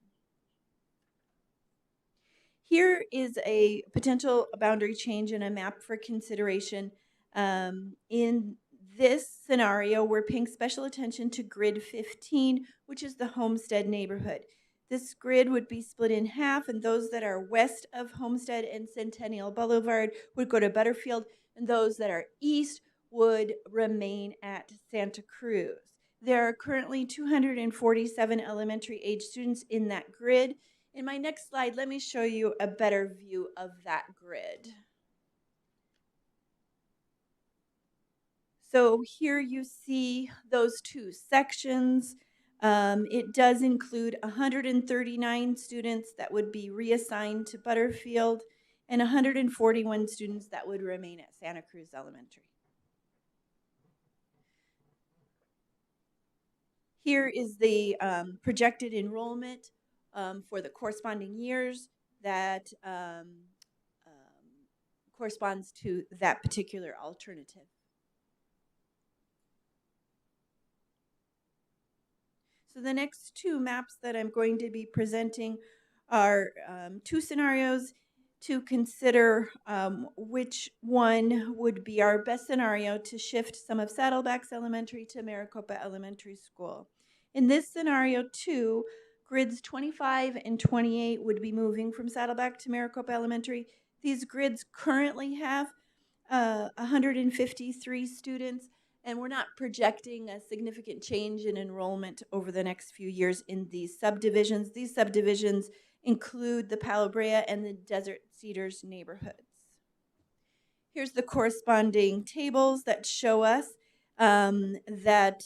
S17: Here is a potential boundary change in a map for consideration. In this scenario, we're paying special attention to grid 15, which is the Homestead neighborhood. This grid would be split in half, and those that are west of Homestead and Centennial Boulevard would go to Butterfield, and those that are east would remain at Santa Cruz. There are currently 247 elementary age students in that grid. In my next slide, let me show you a better view of that grid. So here you see those two sections. It does include 139 students that would be reassigned to Butterfield and 141 students that would remain at Santa Cruz Elementary. Here is the projected enrollment for the corresponding years that corresponds to that particular alternative. So the next two maps that I'm going to be presenting are two scenarios to consider which one would be our best scenario to shift some of Saddleback's Elementary to Maricopa Elementary School. In this scenario 2, grids 25 and 28 would be moving from Saddleback to Maricopa Elementary. These grids currently have 153 students, and we're not projecting a significant change in enrollment over the next few years in these subdivisions. These subdivisions include the Palo Brea and the Desert Cedars neighborhoods. Here's the corresponding tables that show us that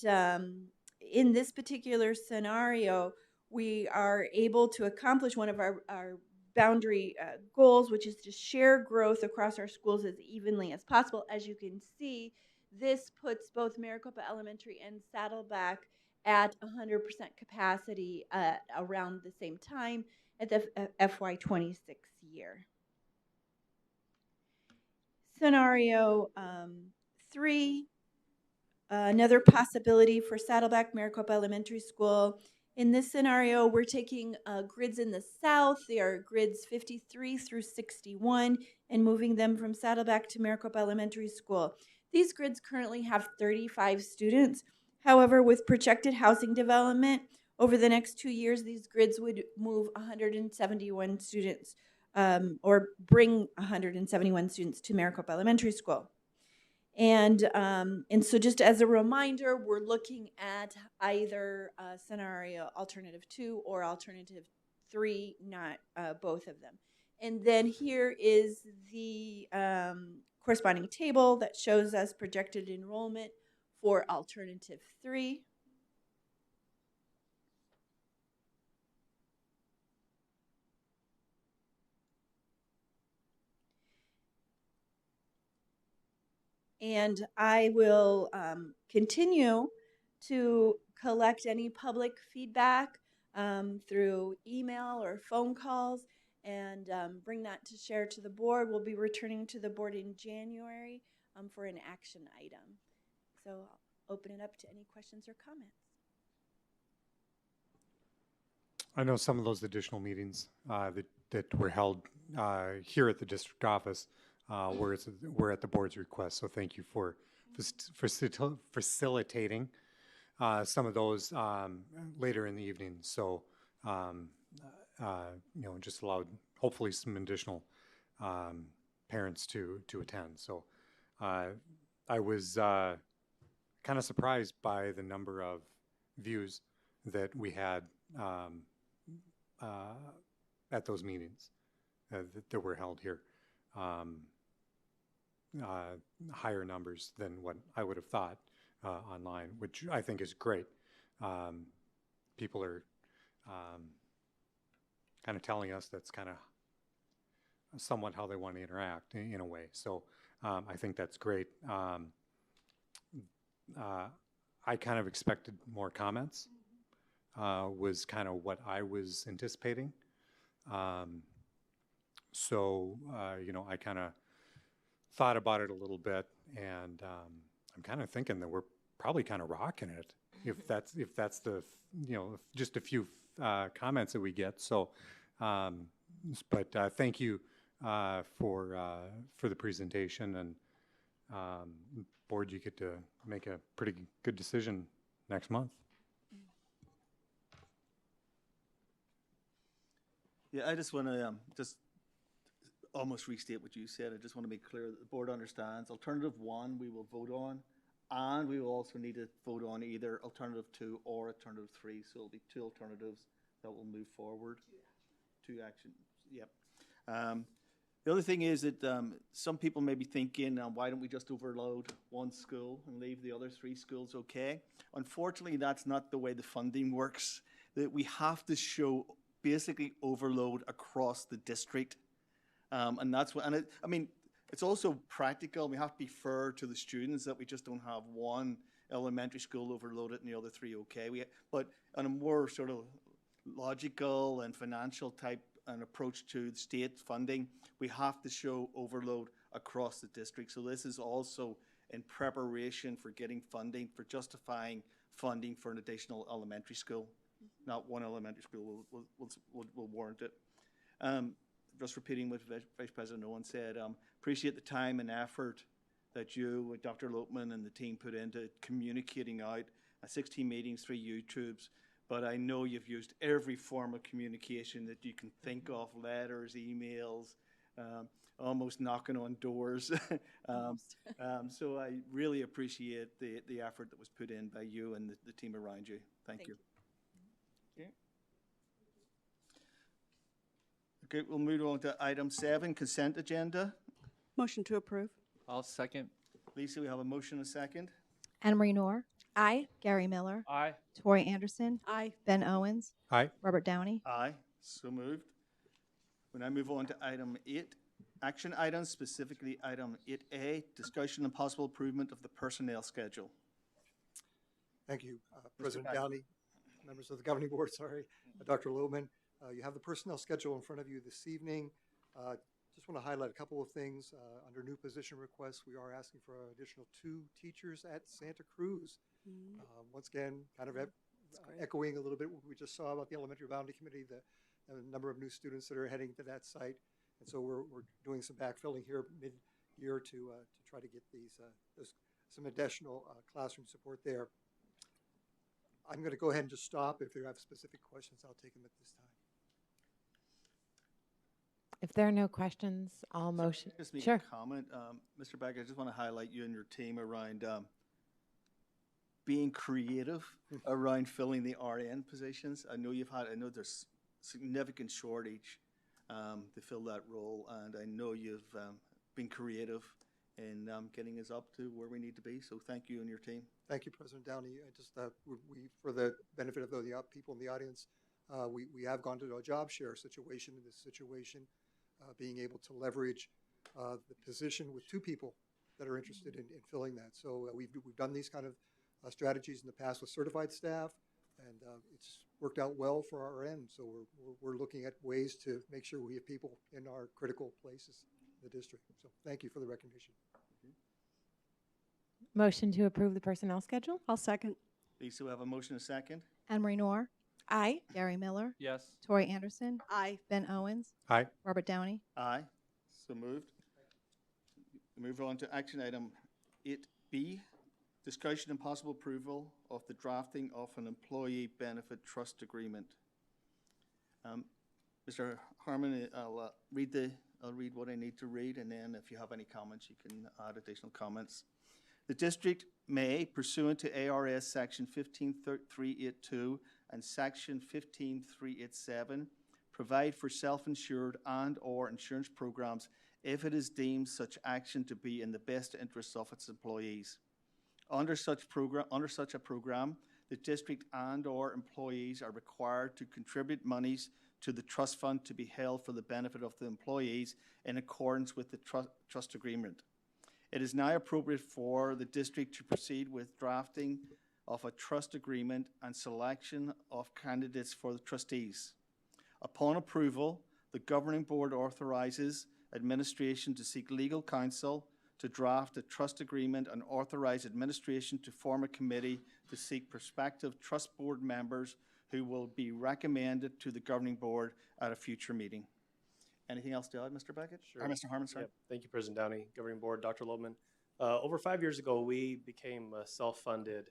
S17: in this particular scenario, we are able to accomplish one of our boundary goals, which is to share growth across our schools as evenly as possible. As you can see, this puts both Maricopa Elementary and Saddleback at 100% capacity around the same time at the FY26 year. Scenario 3, another possibility for Saddleback Maricopa Elementary School. In this scenario, we're taking grids in the south. They are grids 53 through 61 and moving them from Saddleback to Maricopa Elementary School. These grids currently have 35 students. However, with projected housing development, over the next 2 years, these grids would move 171 students or bring 171 students to Maricopa Elementary School. And so just as a reminder, we're looking at either scenario alternative 2 or alternative 3, not both of them. And then here is the corresponding table that shows us projected enrollment for alternative 3. And I will continue to collect any public feedback through email or phone calls and bring that to share to the board. We'll be returning to the board in January for an action item. So I'll open it up to any questions or comments.
S14: I know some of those additional meetings that were held here at the district office were at the board's request. So thank you for facilitating some of those later in the evening. So just allowed hopefully some additional parents to attend. So I was kind of surprised by the number of views that we had at those meetings that were held here. Higher numbers than what I would have thought online, which I think is great. People are kind of telling us that's kind of somewhat how they want to interact in a way. So I think that's great. I kind of expected more comments, was kind of what I was anticipating. So I kind of thought about it a little bit, and I'm kind of thinking that we're probably kind of rocking it if that's the just a few comments that we get. So, but thank you for the presentation, and board, you get to make a pretty good decision next month.
S1: Yeah, I just want to just almost restate what you said. I just want to make clear that the board understands alternative 1 we will vote on, and we will also need to vote on either alternative 2 or alternative 3. So it'll be 2 alternatives that will move forward. 2 actions. Yep. The other thing is that some people may be thinking, why don't we just overload one school and leave the other 3 schools okay? Unfortunately, that's not the way the funding works. That we have to show basically overload across the district. And that's what, I mean, it's also practical. We have to be fair to the students that we just don't have one elementary school overloaded and the other 3 okay. But on a more sort of logical and financial type an approach to state funding, we have to show overload across the district. So this is also in preparation for getting funding, for justifying funding for an additional elementary school. Not one elementary school will warrant it. Just repeating what Vice President Owen said, appreciate the time and effort that you, Dr. Lopeman, and the team put into communicating out 16 meetings, 3 YouTubes. But I know you've used every form of communication that you can think of, letters, emails, almost knocking on doors. So I really appreciate the effort that was put in by you and the team around you. Thank you. Okay. Okay, we'll move on to item 7, consent agenda.
S4: Motion to approve.
S3: I'll second.
S1: Lisa, we have a motion and a second.
S2: Anna Marie Noor.
S13: Aye.
S2: Gary Miller.
S3: Aye.
S2: Tori Anderson.
S4: Aye.
S2: Ben Owens.
S14: Aye.
S2: Robert Downey.
S1: Aye, so moved. We now move on to item 8, action items, specifically item 8A, discussion and possible improvement of the personnel schedule.
S18: Thank you, President Downey, members of the governing board, Dr. Lopeman. You have the personnel schedule in front of you this evening. Just want to highlight a couple of things. Under new position requests, we are asking for an additional 2 teachers at Santa Cruz. Once again, kind of echoing a little bit what we just saw about the Elementary Boundary Committee, the number of new students that are heading to that site. And so we're doing some backfilling here mid-year to try to get some additional classroom support there. I'm going to go ahead and just stop. If you have specific questions, I'll take them at this time.
S13: If there are no questions, I'll motion.
S1: Just make
S13: Sure.
S1: a comment. Mr. Becker, I just want to highlight you and your team around being creative around filling the RN positions. I know there's significant shortage to fill that role, and I know you've been creative in getting us up to where we need to be. So thank you and your team.
S18: Thank you, President Downey. For the benefit of the people in the audience, we have gone to a job share situation in this situation, being able to leverage the position with 2 people that are interested in filling that. So we've done these kind of strategies in the past with certified staff, and it's worked out well for our end. So we're looking at ways to make sure we have people in our critical places in the district. So thank you for the recognition.
S13: Motion to approve the personnel schedule?
S4: I'll second.
S1: Lisa, we have a motion and a second.
S2: Anna Marie Noor.
S13: Aye.
S2: Gary Miller.
S3: Yes.
S2: Tori Anderson.
S4: Aye.
S2: Ben Owens.
S14: Aye.
S2: Robert Downey.
S1: Aye, so moved. Move on to action item 8B, discussion and possible approval of the drafting of an employee benefit trust agreement. Mr. Harmon, I'll read what I need to read, and then if you have any comments, you can add additional comments. The district may, pursuant to ARS Section 15382 and Section 15387, provide for self-insured and/or insurance programs if it is deemed such action to be in the best interests of its employees. Under such a program, the district and/or employees are required to contribute monies to the trust fund to be held for the benefit of the employees in accordance with the trust agreement. It is now appropriate for the district to proceed with drafting of a trust agreement and selection of candidates for the trustees. Upon approval, the governing board authorizes administration to seek legal counsel to draft a trust agreement and authorize administration to form a committee to seek prospective trust board members who will be recommended to the governing board at a future meeting. Anything else to add, Mr. Beckett?
S19: Sure.
S1: Or Mr. Harmon, sorry.
S19: Yep. Thank you, President Downey, Governing Board, Dr. Lopeman. Over 5 years ago, we became a self-funded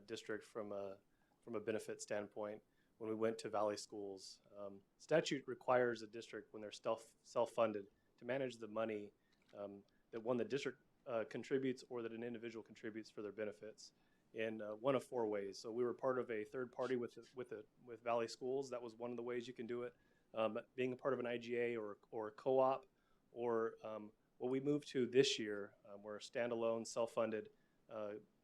S19: district from a benefit standpoint when we went to Valley Schools. Statute requires a district, when they're self-funded, to manage the money that one the district contributes or that an individual contributes for their benefits in one of 4 ways. So we were part of a third party with Valley Schools. That was one of the ways you can do it. Being a part of an IGA or a co-op or what we moved to this year, we're a standalone, self-funded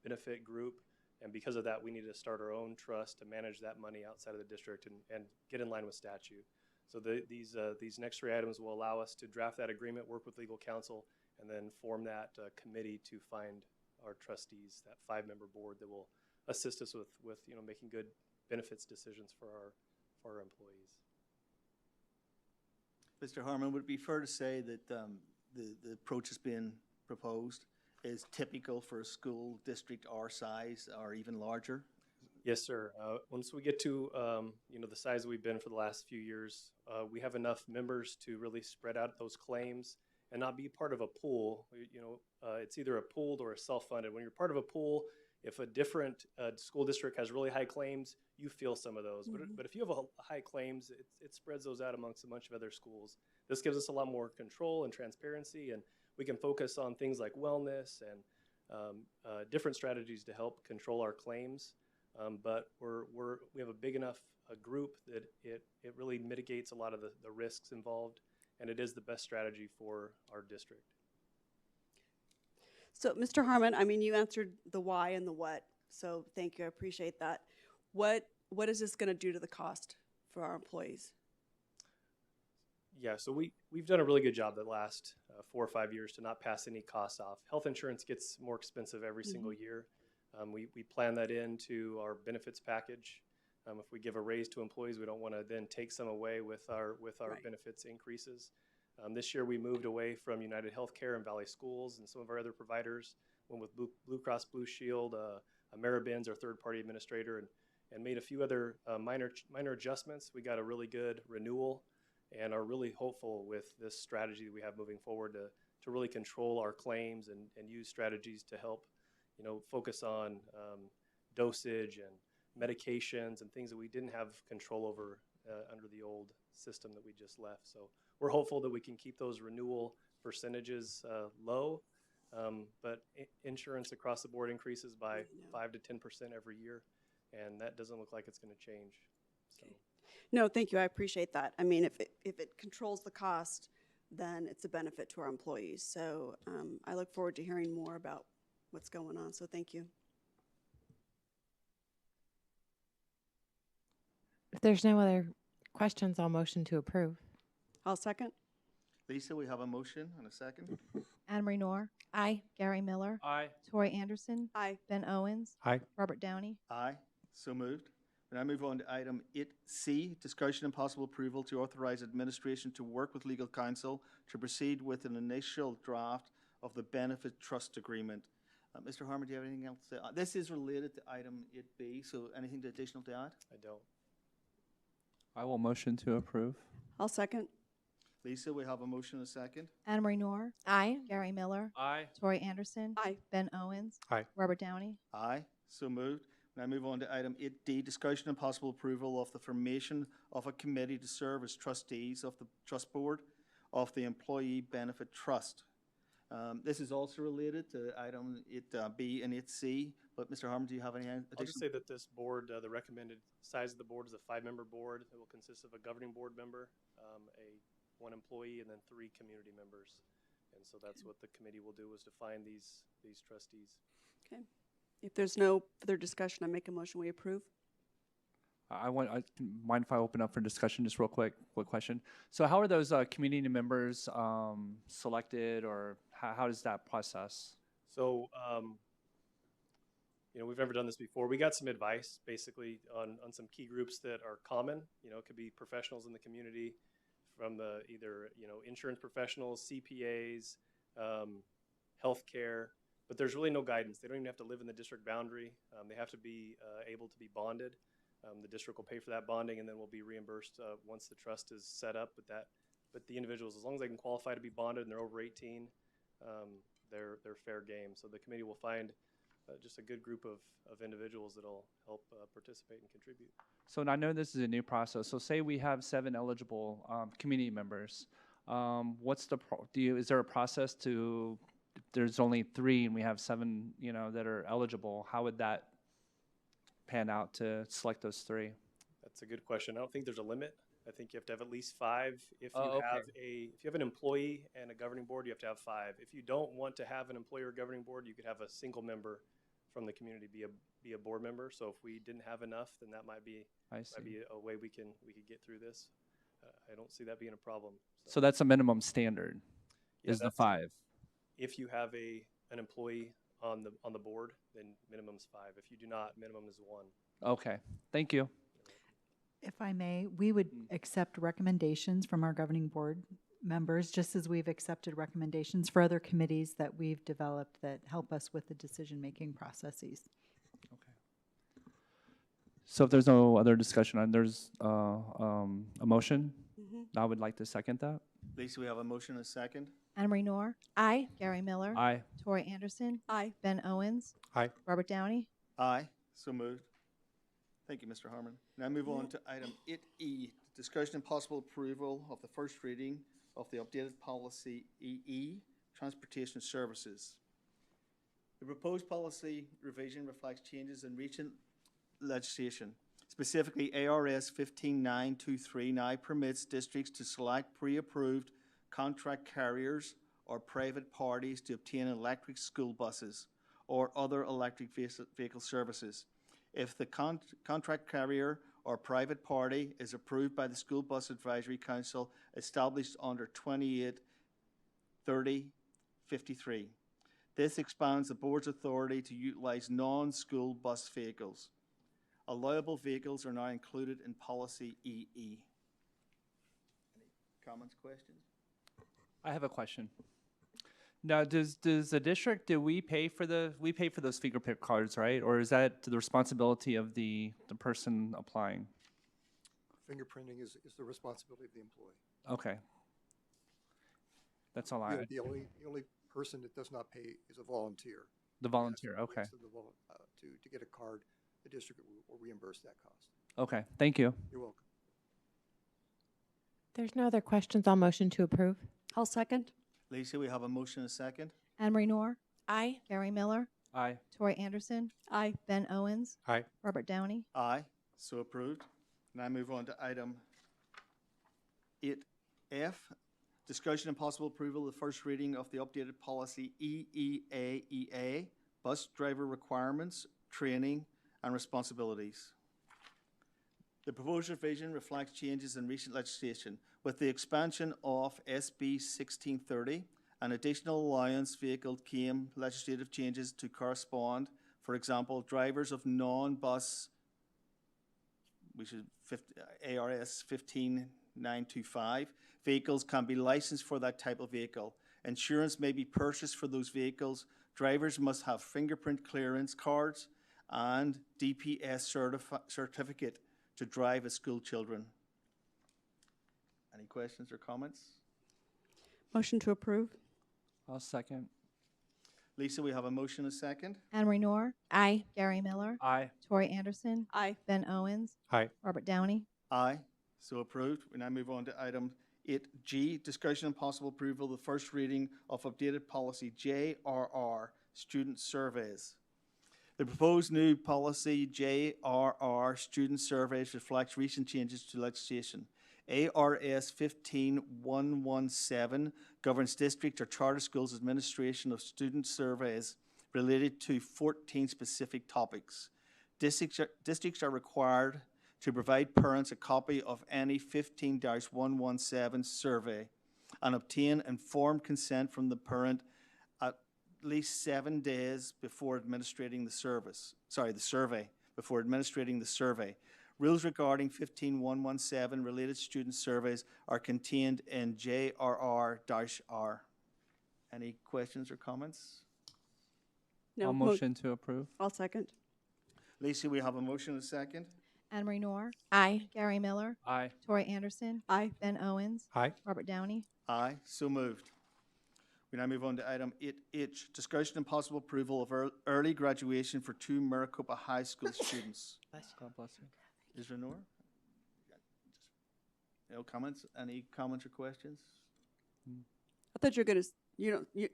S19: benefit group, and because of that, we need to start our own trust to manage that money outside of the district and get in line with statute. So these next 3 items will allow us to draft that agreement, work with legal counsel, and then form that committee to find our trustees, that 5-member board that will assist us with making good benefits decisions for our employees.
S1: Mr. Harmon, would it be fair to say that the approach that's being proposed is typical for a school district our size or even larger?
S19: Yes, sir. Once we get to the size we've been for the last few years, we have enough members to really spread out those claims and not be part of a pool. It's either a pooled or a self-funded. When you're part of a pool, if a different school district has really high claims, you feel some of those.
S4: Mm-hmm.
S19: But if you have high claims, it spreads those out amongst a bunch of other schools. This gives us a lot more control and transparency, and we can focus on things like wellness and different strategies to help control our claims. But we have a big enough group that it really mitigates a lot of the risks involved, and it is the best strategy for our district.
S4: So, Mr. Harmon, I mean, you answered the why and the what, so thank you, I appreciate that. What is this going to do to the cost for our employees?
S19: Yeah, so we've done a really good job the last 4 or 5 years to not pass any costs off. Health insurance gets more expensive every single year. We plan that into our benefits package. If we give a raise to employees, we don't want to then take some away with our
S4: Right.
S19: benefits increases. This year we moved away from United Healthcare and Valley Schools and some of our other providers, went with Blue Cross Blue Shield, Ameribins, our third-party administrator, and made a few other minor adjustments. We got a really good renewal and are really hopeful with this strategy that we have moving forward to really control our claims and use strategies to help focus on dosage and medications and things that we didn't have control over under the old system that we just left. So we're hopeful that we can keep those renewal percentages low, but insurance across the board increases by 5 to 10% every year, and that doesn't look like it's going to change. So.
S4: No, thank you, I appreciate that. I mean, if it controls the cost, then it's a benefit to our employees. So I look forward to hearing more about what's going on, so thank you.
S13: If there's no other questions, I'll motion to approve.
S4: I'll second.
S1: Lisa, we have a motion and a second.
S2: Anne Marie Noor.
S13: Aye.
S2: Gary Miller.
S8: Aye.
S2: Tori Anderson.
S4: Aye.
S2: Ben Owens.
S14: Aye.
S2: Robert Downey.
S1: Aye. So moved. We now move on to item 8C, discussion and possible approval to authorize administration to work with legal counsel to proceed with an initial draft of the benefit trust agreement. Mr. Harmon, do you have anything else to add? This is related to item 8B, so anything additional to add?
S19: I don't.
S3: I will motion to approve.
S4: I'll second.
S1: Lisa, we have a motion and a second.
S2: Anne Marie Noor.
S13: Aye.
S2: Gary Miller.
S8: Aye.
S2: Tori Anderson.
S4: Aye.
S2: Ben Owens.
S14: Aye.
S2: Robert Downey.
S1: Aye. So moved. Now move on to item 8D, discussion and possible approval of the formation of a committee to serve as trustees of the trust board of the Employee Benefit Trust. This is also related to item 8B and 8C, but Mr. Harmon, do you have any additional?
S19: I'll just say that this board, the recommended size of the board is a 5-member board. It will consist of a governing board member, one employee, and then 3 community members. And so that's what the committee will do, is to find these trustees.
S4: Okay. If there's no further discussion, I make a motion we approve.
S3: I mind if I open up for discussion just real quick question. So how are those community members selected, or how does that process?
S19: So, we've never done this before. We got some advice basically on some key groups that are common. It could be professionals in the community from either insurance professionals, CPAs, healthcare, but there's really no guidance. They don't even have to live in the district boundary. They have to be able to be bonded. The district will pay for that bonding, and then we'll be reimbursed once the trust is set up. But the individuals, as long as they can qualify to be bonded and they're over 18, they're fair game. So the committee will find just a good group of individuals that'll help participate and contribute.
S3: So I know this is a new process. So say we have 7 eligible community members. What's is there a process to? There's only 3, and we have 7, that are eligible. How would that pan out to select those 3?
S19: That's a good question. I don't think there's a limit. I think you have to have at least 5. If you
S3: Oh, okay.
S19: have an employee and a governing board, you have to have 5. If you don't want to have an employee or governing board, you could have a single member from the community be a board member. So if we didn't have enough, then that might be a way we could get through this. I don't see that being a problem.
S3: So that's a minimum standard,
S19: Yeah,
S3: is the
S19: that's-
S3: 5.
S19: If you have an employee on the board, then minimum's 5. If you do not, minimum is 1.
S3: Okay, thank you.
S5: If I may, we would accept recommendations from our governing board members, just as we've accepted recommendations for other committees that we've developed that help us with the decision-making processes.
S3: So if there's no other discussion, there's a motion. I would like to second that.
S1: Lisa, we have a motion and a second.
S2: Anna Marie Noor.
S13: Aye.
S2: Gary Miller.
S3: Aye.
S2: Tori Anderson.
S4: Aye.
S2: Ben Owens.
S14: Aye.
S2: Robert Downey.
S1: Aye. So moved. Thank you, Mr. Harmon. Now move on to item 8E, discussion and possible approval of the first reading of the updated policy EE, transportation services. The proposed policy revision reflects changes in recent legislation. Specifically, ARS 15923 now permits districts to select pre-approved contract carriers or private parties to obtain electric school buses or other electric vehicle services. If the contract carrier or private party is approved by the School Bus Advisory Council established under 283053. This expands the board's authority to utilize non-school bus vehicles. Allowable vehicles are now included in policy EE. Any comments, questions?
S3: I have a question. Now, does the district, do we pay for those fingerprint cards, right? Or is that the responsibility of the person applying?
S18: Fingerprinting is the responsibility of the employee.
S3: Okay. That's all I had.
S18: The only person that does not pay is a volunteer.
S3: The volunteer, okay.
S18: So to get a card, the district will reimburse that cost.
S3: Okay, thank you.
S18: You're welcome.
S13: There's no other questions. I'll motion to approve.
S4: I'll second.
S1: Lisa, we have a motion and a second.
S2: Anna Marie Noor.
S13: Aye.
S2: Gary Miller.
S3: Aye.
S2: Tori Anderson.
S4: Aye.
S2: Ben Owens.
S14: Aye.
S2: Robert Downey.
S1: Aye. So approved. Now move on to item 8F, discussion and possible approval of the first reading of the updated policy EEAEA, bus driver requirements, training, and responsibilities. The proposed revision reflects changes in recent legislation, with the expansion of SB 1630, an additional allowance vehicle came legislative changes to correspond. For example, drivers of non-bus, which is ARS 15925, vehicles can be licensed for that type of vehicle. Insurance may be purchased for those vehicles. Drivers must have fingerprint clearance cards and DPS certificate to drive as school children. Any questions or comments?
S4: Motion to approve.
S3: I'll second.
S1: Lisa, we have a motion and a second.
S2: Anna Marie Noor.
S13: Aye.
S2: Gary Miller.
S3: Aye.
S2: Tori Anderson.
S4: Aye.
S2: Ben Owens.
S14: Aye.
S2: Robert Downey.
S1: Aye. So approved. We now move on to item 8G, discussion and possible approval of the first reading of updated policy JRR, student surveys. The proposed new policy JRR, student surveys, reflects recent changes to legislation. ARS 15117 governs district or charter schools' administration of student surveys related to 14 specific topics. Districts are required to provide parents a copy of any 15-117 survey and obtain informed consent from the parent at least 7 days before administrating the survey, before administrating the survey. Rules regarding 15117 related student surveys are contained in JRR-R. Any questions or comments?
S4: No.
S3: I'll motion to approve.
S4: I'll second.
S1: Lisa, we have a motion and a second.
S2: Anna Marie Noor.
S13: Aye.
S2: Gary Miller.
S3: Aye.
S2: Tori Anderson.
S4: Aye.
S2: Ben Owens.
S14: Aye.
S2: Robert Downey.
S1: Aye, so moved. We now move on to item 8H, discussion and possible approval of early graduation for 2 Maricopa High School students.
S3: God bless you.
S1: Is Renor? No comments? Any comments or questions?
S4: I thought you were going to,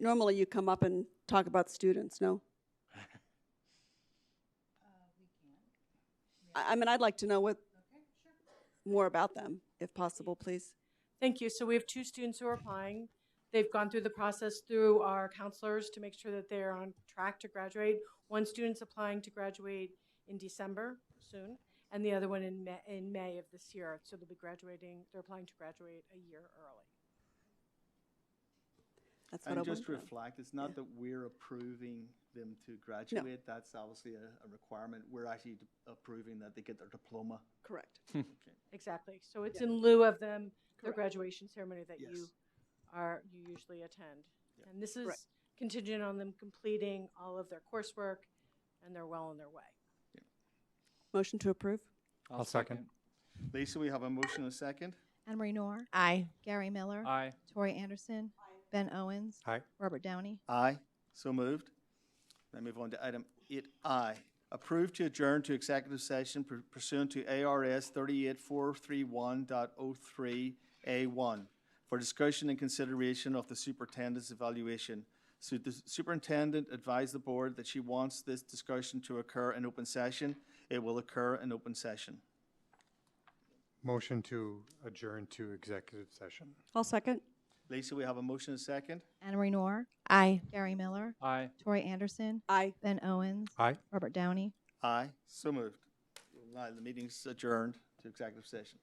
S4: normally you come up and talk about students, no? I mean, I'd like to know what. more about them, if possible, please.
S20: Thank you. So we have 2 students who are applying. They've gone through the process through our counselors to make sure that they're on track to graduate. One student's applying to graduate in December soon, and the other one in May of this year. So they'll be graduating, they're applying to graduate a year early.
S4: That's what
S1: And
S4: I
S1: just to
S4: wanted.
S1: reflect, it's not that we're approving them to graduate. That's obviously a requirement. We're actually approving that they get their diploma.
S4: Correct.
S20: Exactly. So it's in lieu of them, their
S4: Correct.
S20: graduation ceremony that
S1: Yes.
S20: you usually attend.
S1: Yep.
S20: And this is
S4: Correct.
S20: contingent on them completing all of their coursework, and they're well on their way.
S4: Motion to approve?
S14: I'll second.
S1: Lisa, we have a motion and a second.
S2: Anne Marie Noor,
S13: Aye.
S2: Gary Miller,
S3: Aye.
S2: Tori Anderson, Ben Owens,
S14: Aye.
S2: Robert Downey.
S1: Aye. So moved. Then move on to item 8I. Approve to adjourn to executive session pursuant to ARS 38431.03A1 for discussion and consideration of the superintendent's evaluation. So the superintendent advised the board that she wants this discussion to occur in open session. It will occur in open session.
S14: Motion to adjourn to executive session.
S4: I'll second.
S1: Lisa, we have a motion and a second.
S2: Anne Marie Noor,
S13: Aye.
S2: Gary Miller,
S3: Aye.
S2: Tori Anderson,
S4: Aye.
S2: Ben Owens,
S14: Aye.
S2: Robert Downey.
S1: Aye. So moved. The meeting's adjourned to executive session.